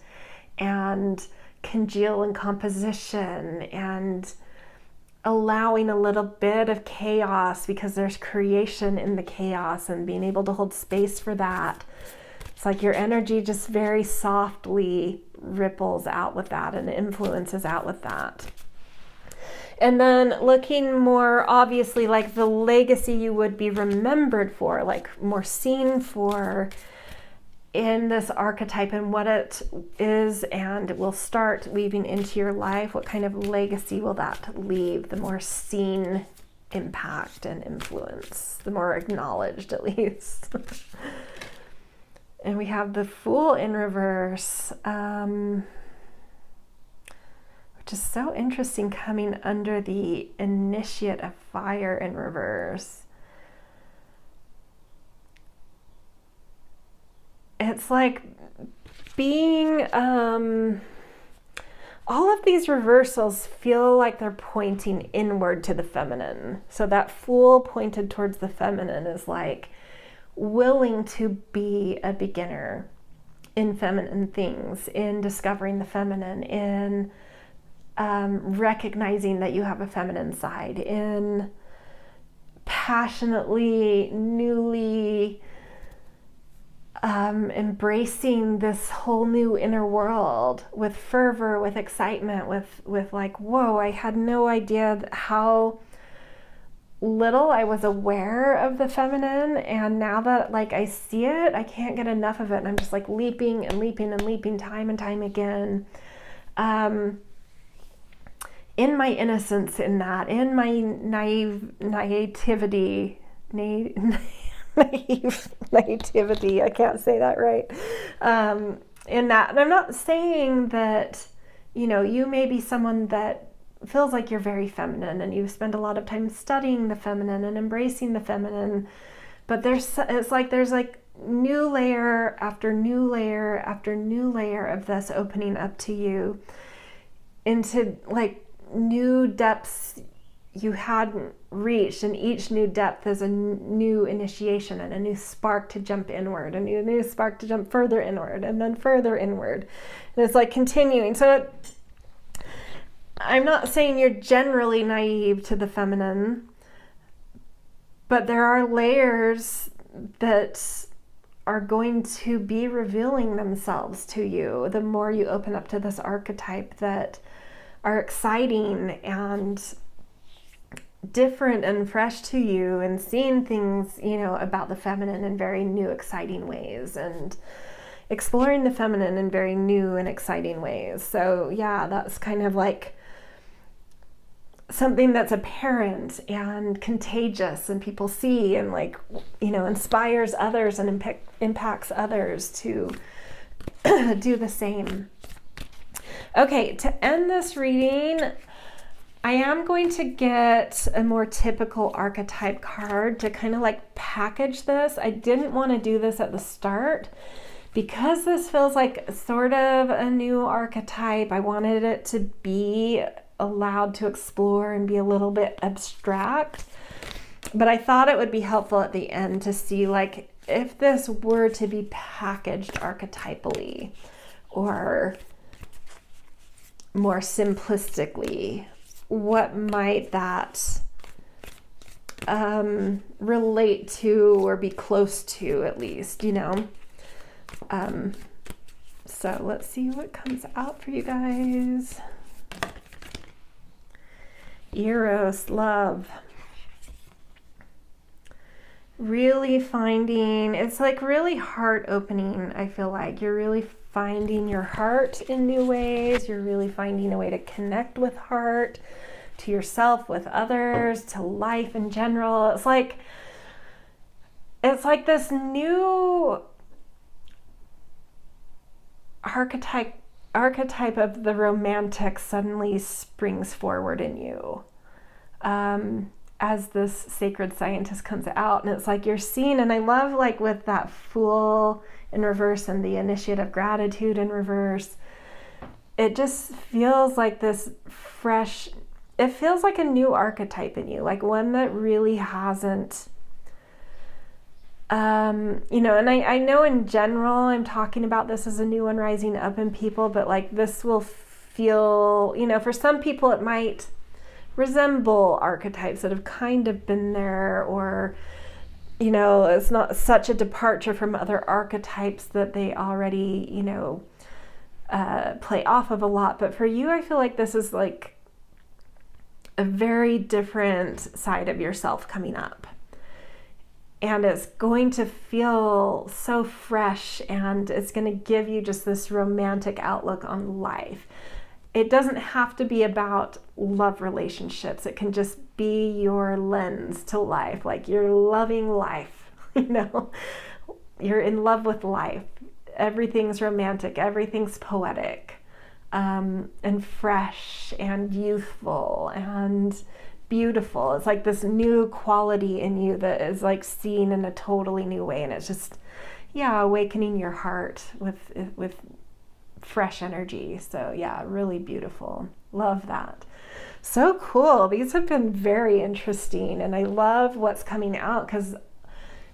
A: and congeal in composition, and allowing a little bit of chaos because there's creation in the chaos, and being able to hold space for that. It's like your energy just very softly ripples out with that and influences out with that. And then looking more obviously like the legacy you would be remembered for, like more seen for in this archetype and what it is and will start weaving into your life. What kind of legacy will that leave? The more seen impact and influence, the more acknowledged at least. And we have the Fool in reverse, which is so interesting, coming under the Initiate of Fire in reverse. It's like being, all of these reversals feel like they're pointing inward to the feminine. So that Fool pointed towards the feminine is like willing to be a beginner in feminine things, in discovering the feminine, in recognizing that you have a feminine side, in passionately, newly embracing this whole new inner world with fervor, with excitement, with like, whoa, I had no idea how little I was aware of the feminine, and now that like I see it, I can't get enough of it, and I'm just like leaping and leaping and leaping time and time again. In my innocence, in that, in my naivety, nativity. I can't say that right. In that, and I'm not saying that, you may be someone that feels like you're very feminine and you spend a lot of time studying the feminine and embracing the feminine, but there's new layer after new layer after new layer of this opening up to you into like new depths you hadn't reached, and each new depth is a new initiation and a new spark to jump inward, a new spark to jump further inward and then further inward, and it's like continuing. So I'm not saying you're generally naive to the feminine, but there are layers that are going to be revealing themselves to you the more you open up to this archetype, that are exciting and different and fresh to you, and seeing things, about the feminine in very new, exciting ways, and exploring the feminine in very new and exciting ways. So yeah, that's kind of like something that's apparent and contagious, and people see, and inspires others and impacts others to do the same. Okay, to end this reading, I am going to get a more typical archetype card to kind of like package this. I didn't want to do this at the start because this feels like sort of a new archetype. I wanted it to be allowed to explore and be a little bit abstract, but I thought it would be helpful at the end to see like if this were to be packaged archetypally or more simplistically, what might that relate to or be close to, at least, so let's see what comes out for you guys. Eros, love. Really finding, it's like really heart opening. I feel like you're really finding your heart in new ways. You're really finding a way to connect with heart, to yourself, with others, to life in general. It's like this new archetype of the romantic suddenly springs forward in you as this sacred scientist comes out, and it's like you're seen. And I love, like, with that Fool in reverse and the initiate of gratitude in reverse, it just feels like this fresh, it feels like a new archetype in you, like one that really hasn't and I know in general I'm talking about this as a new one rising up in people, but like this will feel, for some people it might resemble archetypes that have kind of been there, or it's not such a departure from other archetypes that they already play off of a lot. But for you, I feel like this is like a very different side of yourself coming up. And it's going to feel so fresh, and it's going to give you just this romantic outlook on life. It doesn't have to be about love relationships. It can just be your lens to life. Like you're loving life, you're in love with life. Everything's romantic, everything's poetic, and fresh and youthful and beautiful. It's like this new quality in you that is like seen in a totally new way, and it's just awakening your heart with fresh energy. So really beautiful. Love that. So cool. These have been very interesting, and I love what's coming out, because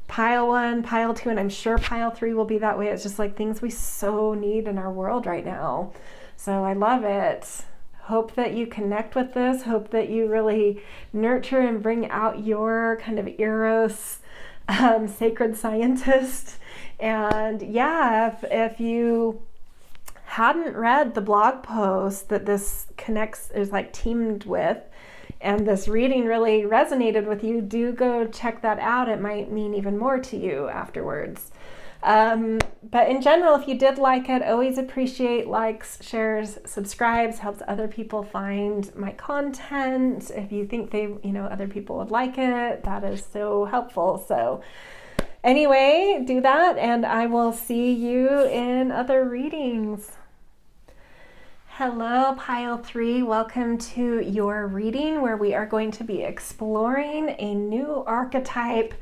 A: pile 1, pile 2, and I'm sure pile 3 will be that way. It's just like things we so need in our world right now. So I love it. Hope that you connect with this. Hope that you really nurture and bring out your kind of Eros sacred scientist. And if you hadn't read the blog post that this is like teamed with, and this reading really resonated with you, do go check that out. It might mean even more to you afterwards. But in general, if you did like it, always appreciate likes, shares, subscribes, helps other people find my content. If you think other people would like it, that is so helpful. So anyway, do that, and I will see you in other readings. Hello, Pile 3. Welcome to your reading where we are going to be exploring a new archetype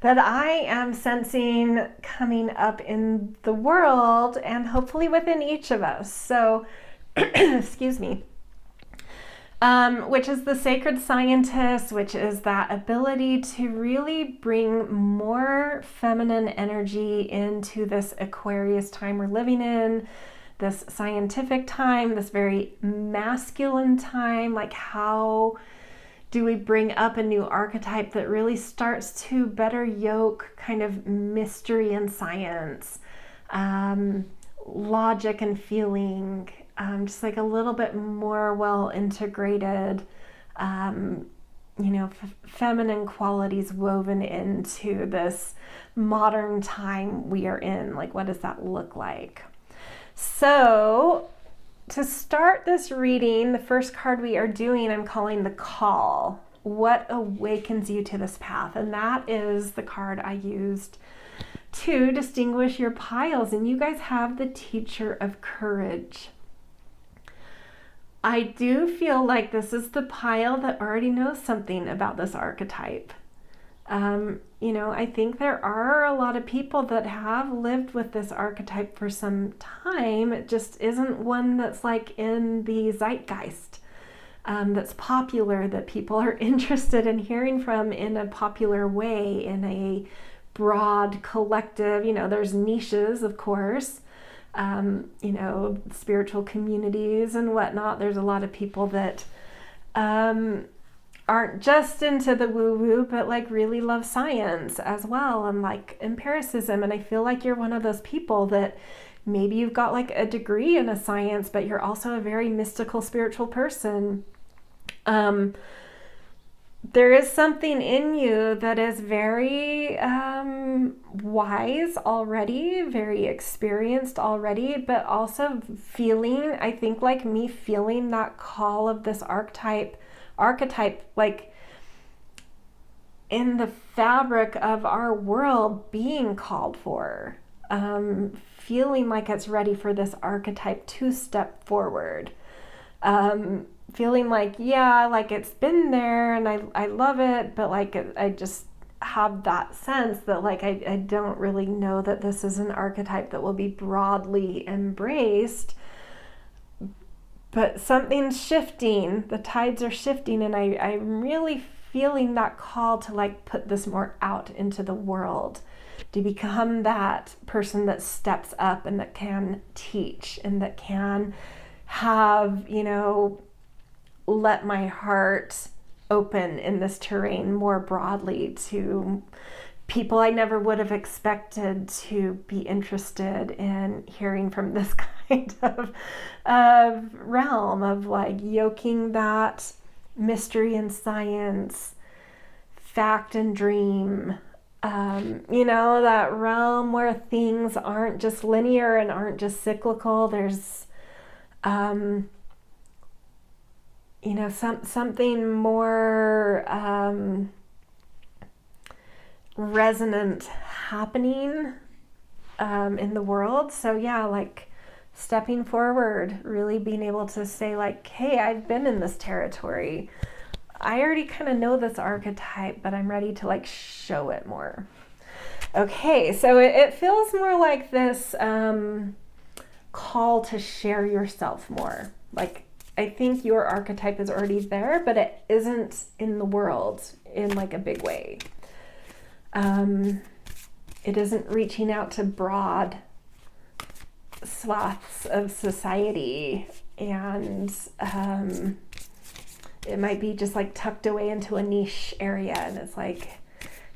A: that I am sensing coming up in the world and hopefully within each of us. So, excuse me. Which is the sacred scientist, which is that ability to really bring more feminine energy into this Aquarius time we're living in, this scientific time, this very masculine time. Like, how do we bring up a new archetype that really starts to better yoke kind of mystery and science, logic and feeling, just like a little bit more well integrated, feminine qualities woven into this modern time we are in. Like, what does that look like? So to start this reading, the first card we are doing, I'm calling the Call. What awakens you to this path? And that is the card I used to distinguish your piles. And you guys have the Teacher of Courage. I do feel like this is the pile that already knows something about this archetype. I think there are a lot of people that have lived with this archetype for some time. It just isn't one that's like in the zeitgeist, that's popular, that people are interested in hearing from in a popular way, in a broad collective. There's niches, of course, spiritual communities and whatnot. There's a lot of people that aren't just into the woo-woo, but like really love science as well, and like empiricism. And I feel like you're one of those people that maybe you've got like a degree in a science, but you're also a very mystical, spiritual person. There is something in you that is very wise already, very experienced already, but also feeling, I think like me, feeling that call of this archetype like in the fabric of our world being called for, feeling like it's ready for this archetype to step forward, feeling like, yeah, like it's been there and I love it, but like I just have that sense that like I don't really know that this is an archetype that will be broadly embraced. But something's shifting, the tides are shifting, and I'm really feeling that call to like put this more out into the world, to become that person that steps up and that can teach and that can have, let my heart open in this terrain more broadly to people I never would have expected to be interested in hearing from this kind of realm of like yoking that mystery and science, fact and dream, that realm where things aren't just linear and aren't just cyclical. There's something more resonant happening in the world. So yeah, like stepping forward, really being able to say like, hey, I've been in this territory. I already kind of know this archetype, but I'm ready to like show it more. Okay, so it feels more like this call to share yourself more. Like, I think your archetype is already there, but it isn't in the world in like a big way. It isn't reaching out to broad swaths of society, and it might be just like tucked away into a niche area, and it's like,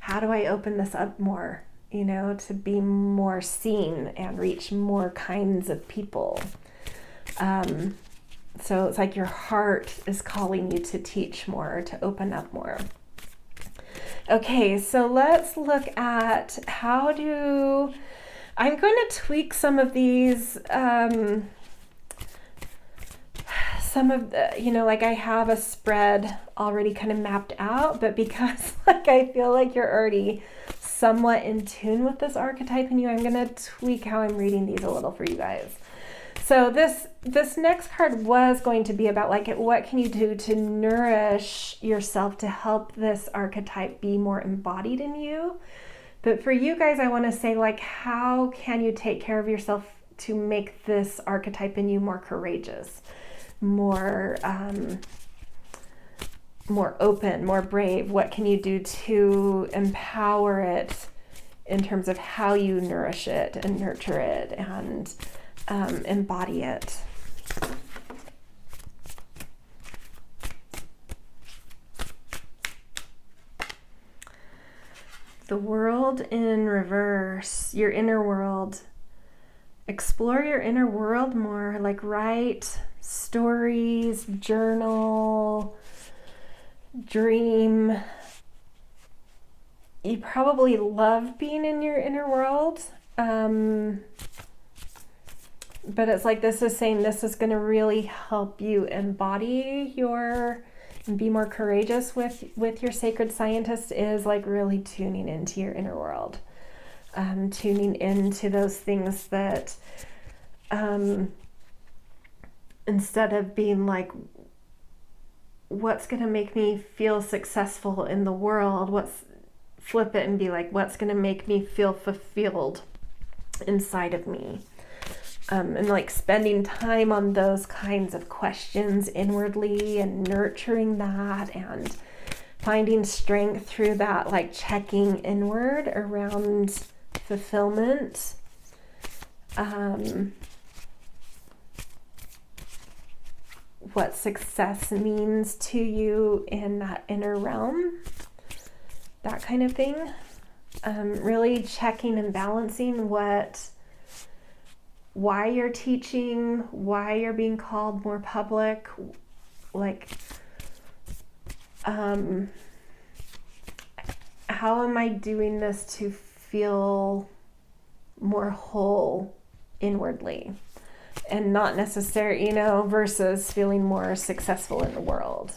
A: how do I open this up more, to be more seen and reach more kinds of people? So it's like your heart is calling you to teach more, to open up more. Okay, so let's look at how do I'm going to tweak some of these, some of the, like I have a spread already kind of mapped out, but because like I feel like you're already somewhat in tune with this archetype in you, I'm going to tweak how I'm reading these a little for you guys. So this next card was going to be about like what can you do to nourish yourself to help this archetype be more embodied in you. But for you guys, I want to say like how can you take care of yourself to make this archetype in you more courageous, more more open, more brave? What can you do to empower it in terms of how you nourish it and nurture it and embody it? The world in reverse, your inner world. Explore your inner world more, like write stories, journal, dream. You probably love being in your inner world. But it's like this is saying this is going to really help you embody and be more courageous with your sacred scientist, is like really tuning into your inner world, tuning into those things that instead of being like, what's going to make me feel successful in the world, flip it and be like, what's going to make me feel fulfilled inside of me. And like spending time on those kinds of questions inwardly and nurturing that and finding strength through that, like checking inward around fulfillment. What success means to you in that inner realm, that kind of thing. Really checking and balancing why you're teaching, why you're being called more public, like how am I doing this to feel more whole inwardly and not necessarily, versus feeling more successful in the world.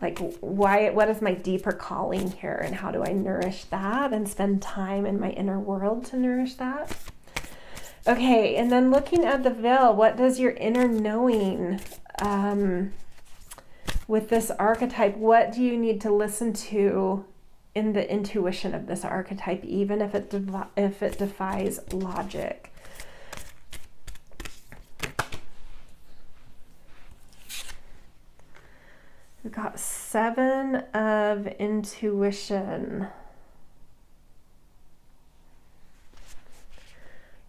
A: Like what is my deeper calling here, and how do I nourish that and spend time in my inner world to nourish that? Okay, and then looking at the veil, what does your inner knowing with this archetype? What do you need to listen to in the intuition of this archetype, even if it defies logic? We've got 7 of intuition.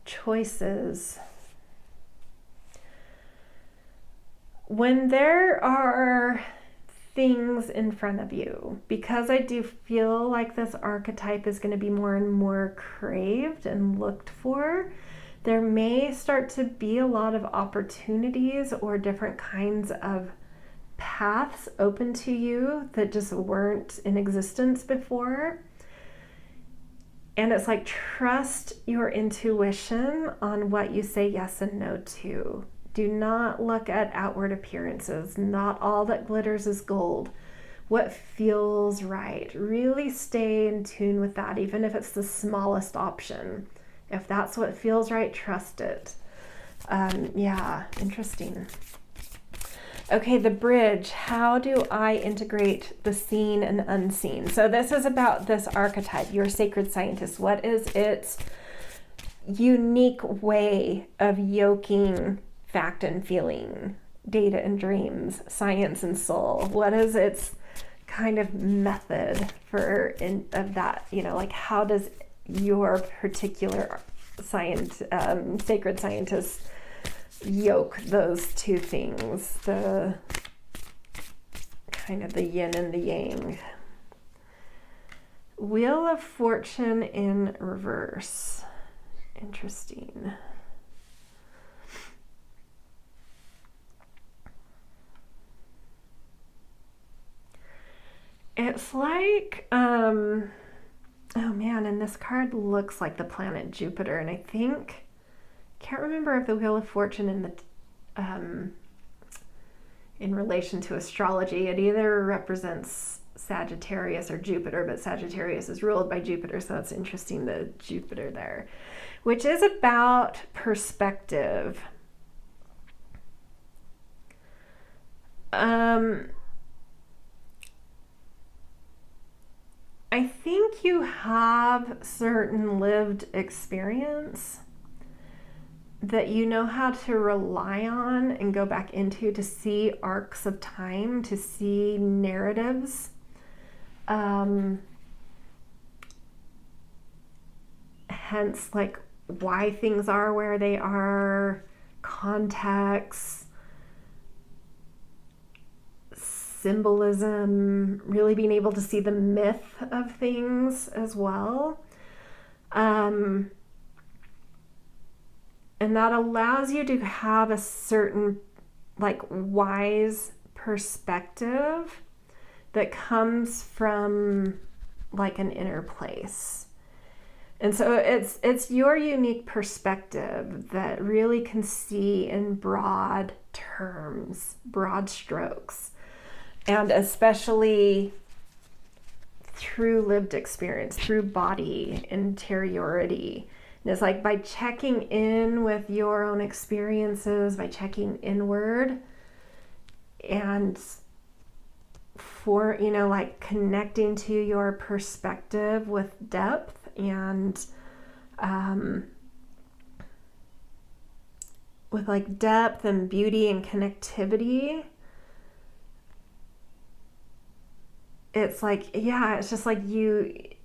A: Choices. When there are things in front of you, because I do feel like this archetype is going to be more and more craved and looked for, there may start to be a lot of opportunities or different kinds of paths open to you that just weren't in existence before. And it's like, trust your intuition on what you say yes and no to. Do not look at outward appearances. Not all that glitters is gold. What feels right. Really stay in tune with that, even if it's the smallest option. If that's what feels right, trust it. Yeah, interesting. Okay, the bridge. How do I integrate the seen and unseen? So this is about this archetype, your sacred scientist. What is its unique way of yoking fact and feeling, data and dreams, science and soul? What is its kind of method of that? Like how does your particular sacred scientist yoke those two things, the kind of the yin and the yang? Wheel of Fortune in reverse. Interesting. It's like Oh man, and this card looks like the planet Jupiter, and I think, can't remember if the Wheel of Fortune in relation to astrology, it either represents Sagittarius or Jupiter, but Sagittarius is ruled by Jupiter, so that's interesting, the Jupiter there, which is about perspective. I think you have certain lived experience that you know how to rely on and go back into to see arcs of time, to see narratives. Hence, like, why things are where they are, context, symbolism, really being able to see the myth of things as well. And that allows you to have a certain, like, wise perspective that comes from, like, an inner place. And so it's your unique perspective that really can see in broad terms, broad strokes, and especially through lived experience, through body interiority. And it's like by checking in with your own experiences, by checking inward, and for, you know, like connecting to your perspective with depth and with like depth and beauty and connectivity. It's like, yeah, it's just like you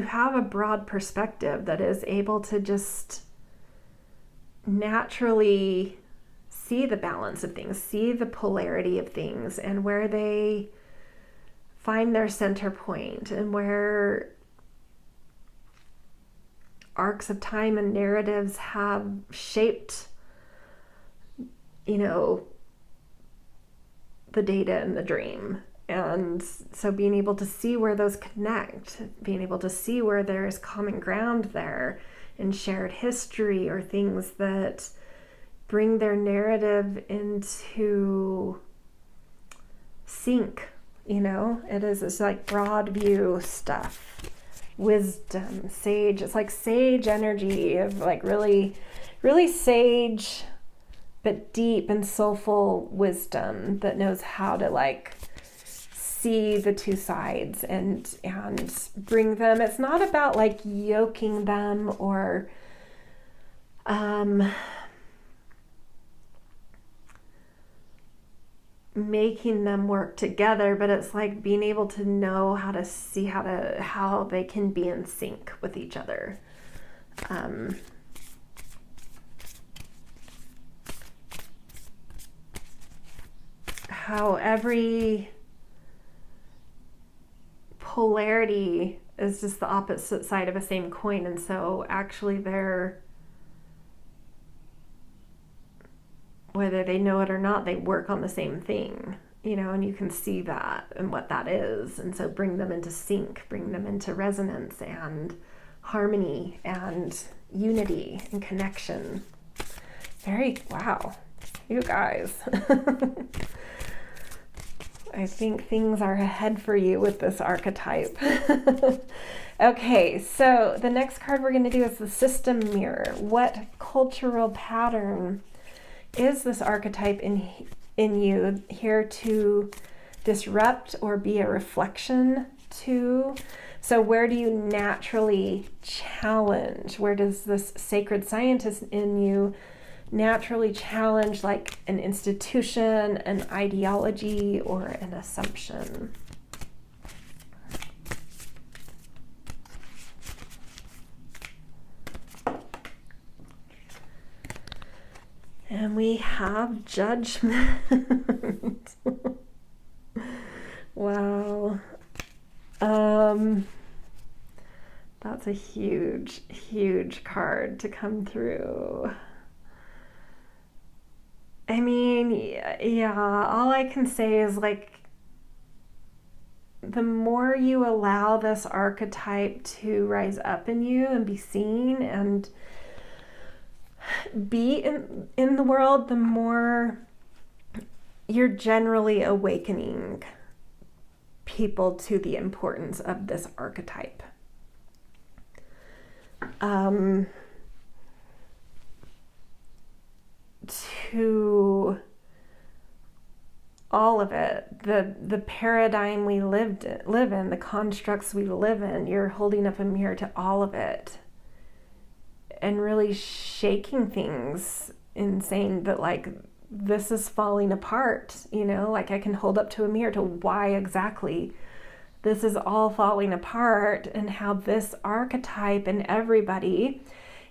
A: have a broad perspective that is able to just naturally see the balance of things, see the polarity of things, and where they find their center point, and where arcs of time and narratives have shaped, you know, the data in the dream. And so being able to see where those connect, being able to see where there's common ground there and shared history, or things that bring their narrative into sync, you know, it's like broad view stuff, wisdom, sage. It's like sage energy of like really, really sage, but deep and soulful wisdom that knows how to like see the two sides and bring them. It's not about like yoking them or making them work together, but it's like being able to know how to see how they can be in sync with each other. How every polarity is just the opposite side of a same coin, and so actually they're, whether they know it or not, they work on the same thing, you know, and you can see that and what that is. And so bring them into sync, bring them into resonance and harmony and unity and connection. Wow, you guys. I think things are ahead for you with this archetype. Okay, so the next card we're going to do is the system mirror. What cultural pattern is this archetype in you here to disrupt or be a reflection to? So where do you naturally challenge? Where does this sacred scientist in you naturally challenge like an institution, an ideology, or an assumption? And we have judgment. Wow. That's a huge, huge card to come through. I mean, yeah, all I can say is like the more you allow this archetype to rise up in you and be seen and be in the world, the more you're generally awakening people to the importance of this archetype. To all of it, the paradigm we live in, the constructs we live in, you're holding up a mirror to all of it and really shaking things and saying that, like, this is falling apart, you know, like I can hold up to a mirror to why exactly this is all falling apart, and how this archetype in everybody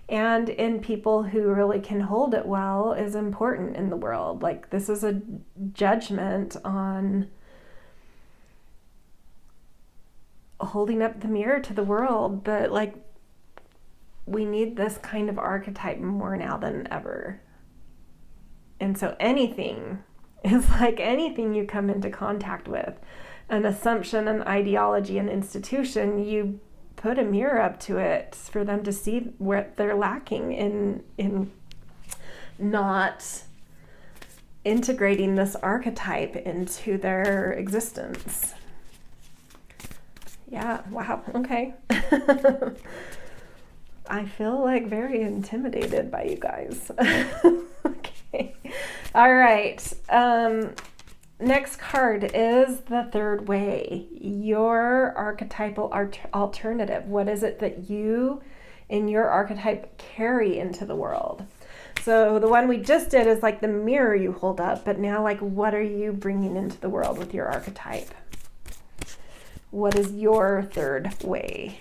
A: and in people who really can hold it well is important in the world. Like, this is a judgment on holding up the mirror to the world, that, like, we need this kind of archetype more now than ever. And so anything is like anything you come into contact with, an assumption, an ideology, an institution, you put a mirror up to it for them to see where they're lacking in not integrating this archetype into their existence. Yeah, wow, okay. I feel like very intimidated by you guys. Okay. All right. Next card is the third way, your archetypal alternative. What is it that you in your archetype carry into the world? So the one we just did is like the mirror you hold up, but now, like, what are you bringing into the world with your archetype? What is your third way?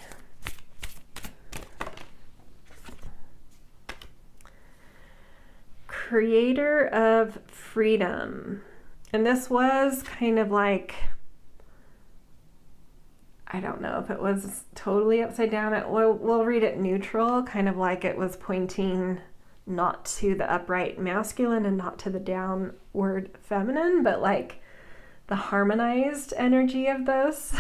A: Creator of freedom. And this was kind of like, I don't know if it was totally upside down. We'll read it neutral, kind of like it was pointing not to the upright masculine and not to the downward feminine, but like the harmonized energy of this.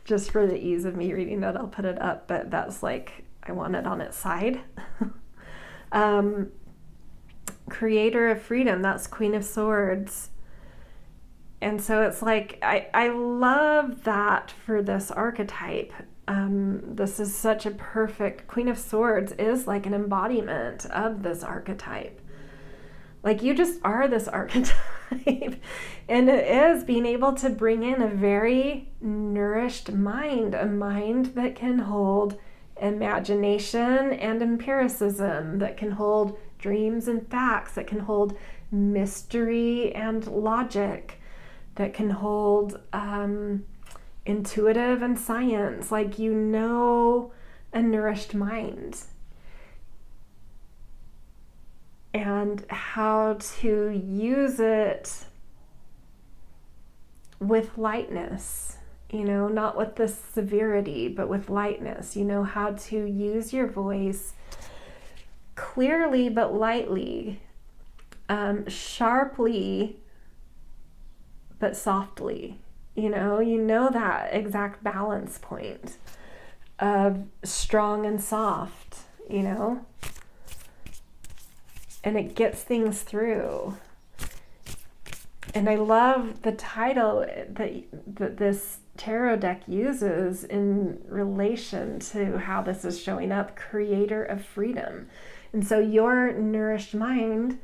A: Just for the ease of me reading that, I'll put it up, but that's like, I want it on its side. Creator of freedom, that's Queen of Swords. And so it's like, I love that for this archetype. This is such a perfect, Queen of Swords is like an embodiment of this archetype. Like, you just are this archetype. And it is being able to bring in a very nourished mind, a mind that can hold imagination and empiricism, that can hold dreams and facts, that can hold mystery and logic, that can hold intuitive and science, like, you know, a nourished mind, and how to use it with lightness, you know, not with the severity, but with lightness. You know how to use your voice clearly but lightly, sharply but softly. You know that exact balance point of strong and soft, you know, and it gets things through. And I love the title that this tarot deck uses in relation to how this is showing up, Creator of Freedom. And so your nourished mind,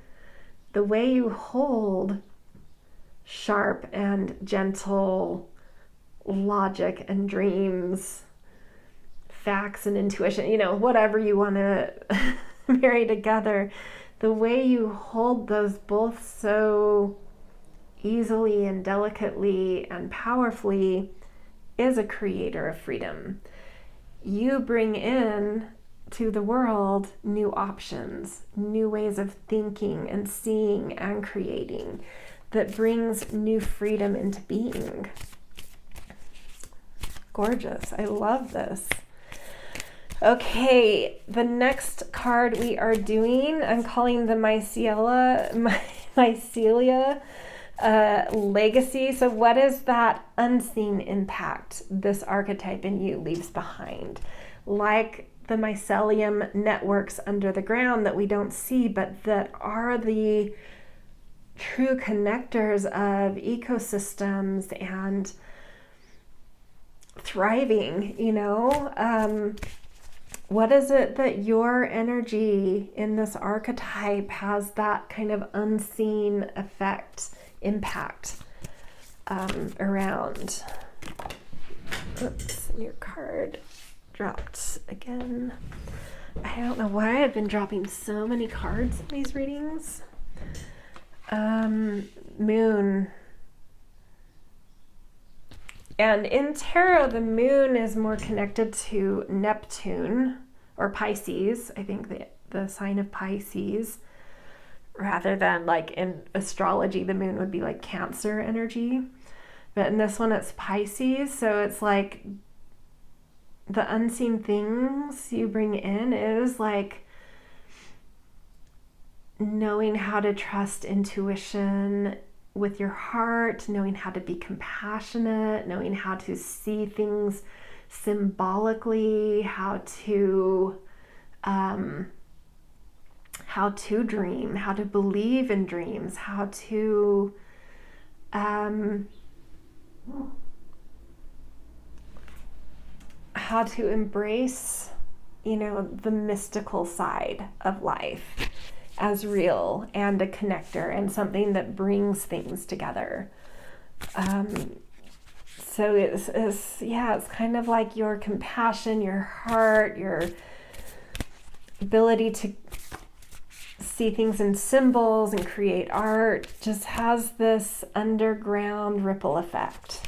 A: the way you hold sharp and gentle logic and dreams, facts and intuition, you know, whatever you want to marry together, the way you hold those both so easily and delicately and powerfully is a creator of freedom. You bring in to the world new options, new ways of thinking and seeing and creating that brings new freedom into being. Gorgeous. I love this. Okay, the next card we are doing, I'm calling the Mycelia legacy. So what is that unseen impact this archetype in you leaves behind? Like the mycelium networks under the ground that we don't see, but that are the true connectors of ecosystems and thriving, what is it that your energy in this archetype has that kind of unseen effect, impact around? Oops, your card dropped again. I don't know why I've been dropping so many cards in these readings. Moon. And in tarot, the moon is more connected to Neptune or Pisces. I think the sign of Pisces, rather than like in astrology, the moon would be like Cancer energy. But in this one, it's Pisces. So it's like the unseen things you bring in is like knowing how to trust intuition with your heart, knowing how to be compassionate, knowing how to see things symbolically, how to dream, how to believe in dreams, how to embrace, the mystical side of life as real and a connector and something that brings things together. So it's kind of like your compassion, your heart, your ability to see things in symbols and create art just has this underground ripple effect.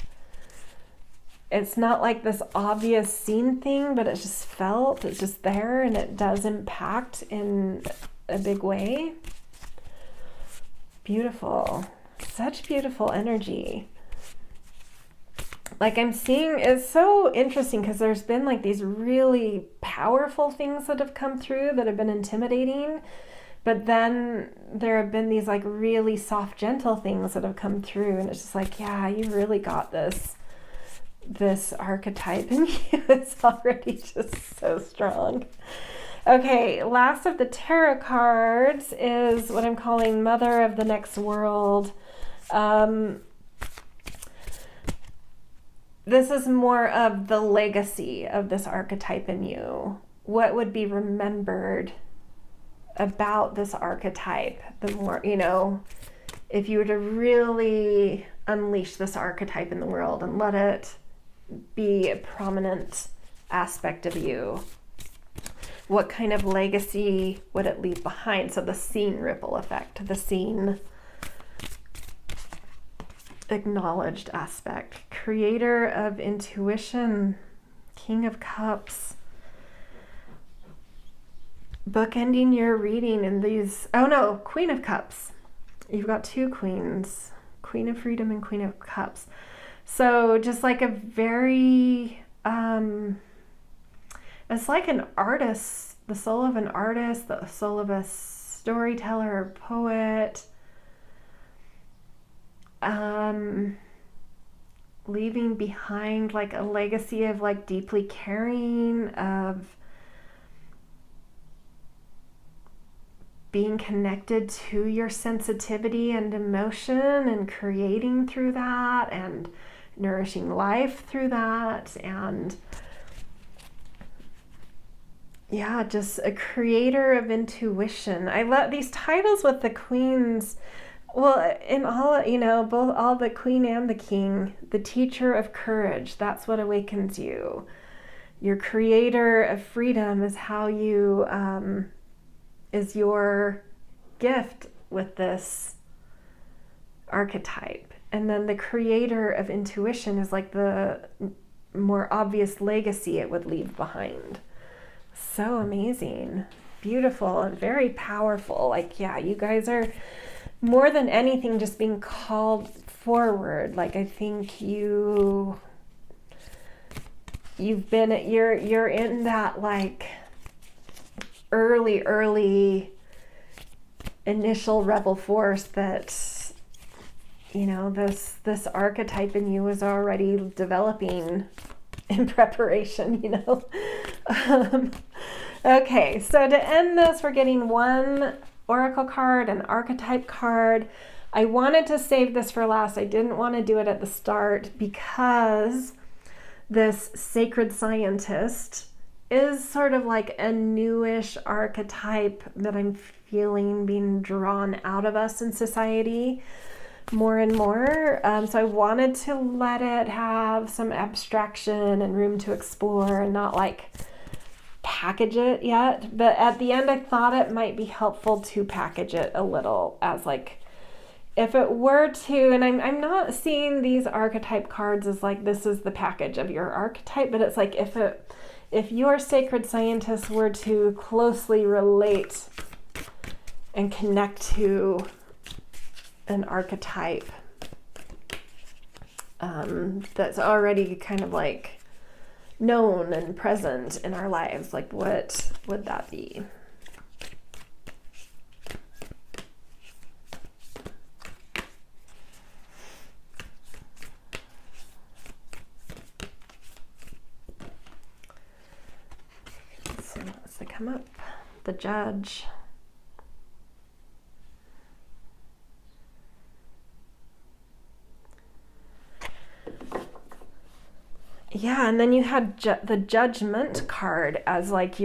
A: It's not like this obvious seen thing, but it's just felt, it's just there, and it does impact in a big way. Beautiful. Such beautiful energy. Like I'm seeing, it's so interesting because there's been like these really powerful things that have come through that have been intimidating, but then there have been these like really soft, gentle things that have come through, and it's just like, yeah, you really got this archetype in you. It's already just so strong. Okay, last of the tarot cards is what I'm calling Mother of the Next World. This is more of the legacy of this archetype in you. What would be remembered about this archetype? The more, if you were to really unleash this archetype in the world and let it be a prominent aspect of you, what kind of legacy would it leave behind? So the seen ripple effect, the seen acknowledged aspect. Creator of intuition, King of Cups. Bookending your reading in these, Queen of Cups. You've got two queens, Queen of Freedom and Queen of Cups. So just like a very, it's like an artist, the soul of an artist, the soul of a storyteller or poet, leaving behind like a legacy of like deeply caring, of being connected to your sensitivity and emotion and creating through that and nourishing life through that, and just a creator of intuition. I love these titles with the queens. Well, in all, both all the queen and the king, the teacher of courage, that's what awakens you. Your creator of freedom is how you, is your gift with this archetype. And then the creator of intuition is like the more obvious legacy it would leave behind. So amazing, beautiful, and very powerful. Like, you guys are more than anything just being called forward. Like, I think you're in that like early initial rebel force that you know, this archetype in you was already developing in preparation, you know. Okay, so to end this, we're getting one oracle card, an archetype card. I wanted to save this for last. I didn't want to do it at the start because this sacred scientist is sort of like a newish archetype that I'm feeling being drawn out of us in society more and more. So I wanted to let it have some abstraction and room to explore and not like package it yet. But at the end, I thought it might be helpful to package it a little as like, if it were to, and I'm not seeing these archetype cards as like this is the package of your archetype, but it's like if your sacred scientist were to closely relate and connect to an archetype that's already kind of like known and present in our lives, like what would that be? So what's to come up? The Judge. Yeah, and then you had the Judgment card as like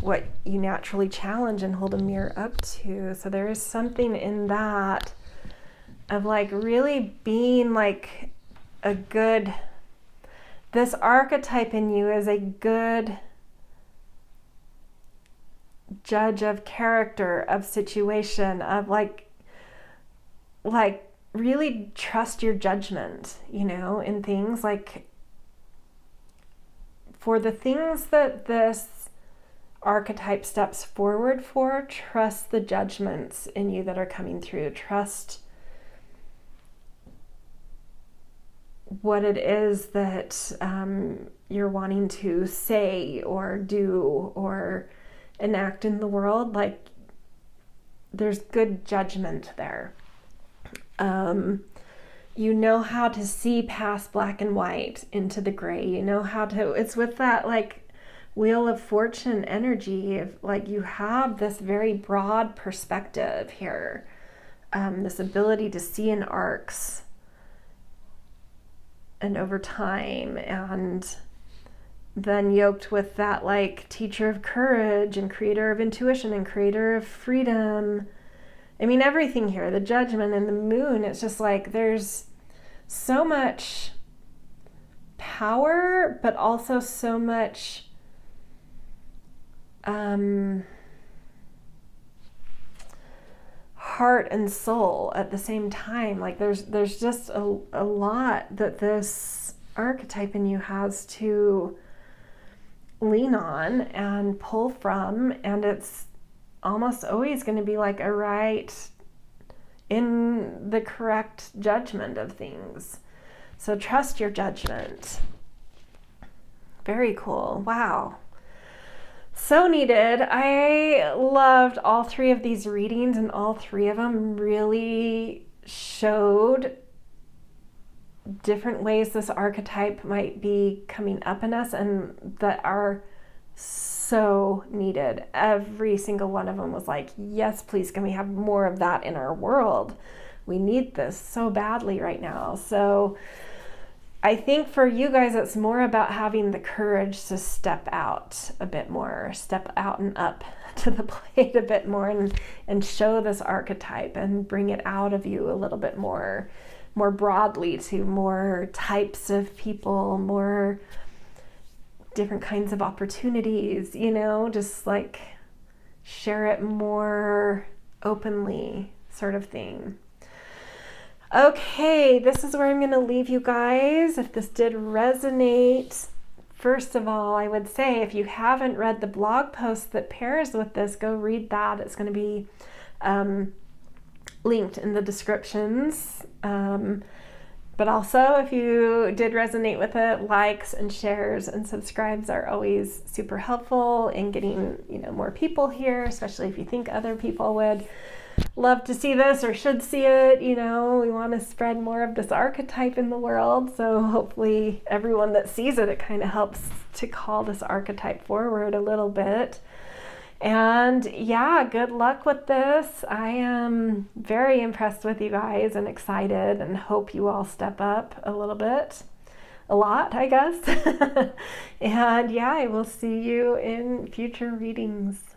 A: what you naturally challenge and hold a mirror up to. So there is something in that of like really being like this archetype in you is a good judge of character, of situation, of like really trust your judgment, you know, in things like for the things that this archetype steps forward for, trust the judgments in you that are coming through. Trust what it is that you're wanting to say or do or enact in the world. Like there's good judgment there. You know how to see past black and white into the gray. You know how to, it's with that like Wheel of Fortune energy of like you have this very broad perspective here, this ability to see in arcs and over time, and then yoked with that like teacher of courage and creator of intuition and creator of freedom. I mean, everything here, the Judgment and the Moon, it's just like there's so much power, but also so much heart and soul at the same time. Like there's just a lot that this archetype in you has to lean on and pull from, and it's almost always going to be like a right in the correct judgment of things. So trust your judgment. Very cool. Wow. So needed. I loved all three of these readings, and all three of them really showed different ways this archetype might be coming up in us and that are so needed. Every single one of them was like, yes, please, can we have more of that in our world? We need this so badly right now. So I think for you guys, it's more about having the courage to step out a bit more, step out and up to the plate a bit more, and show this archetype and bring it out of you a little bit more broadly to more types of people, more different kinds of opportunities, you know, just like share it more openly, sort of thing. Okay, this is where I'm going to leave you guys. If this did resonate, first of all, I would say if you haven't read the blog post that pairs with this, go read that. It's going to be linked in the descriptions. But also, if you did resonate with it, likes and shares and subscribes are always super helpful in getting, you know, more people here, especially if you think other people would. love to see this or should see it. You know, we want to spread more of this archetype in the world. So hopefully everyone that sees it, it kind of helps to call this archetype forward a little bit. And yeah, good luck with this. I am very impressed with you guys and excited, and hope you all step up a little bit. A lot, I guess. And yeah, I will see you in future readings.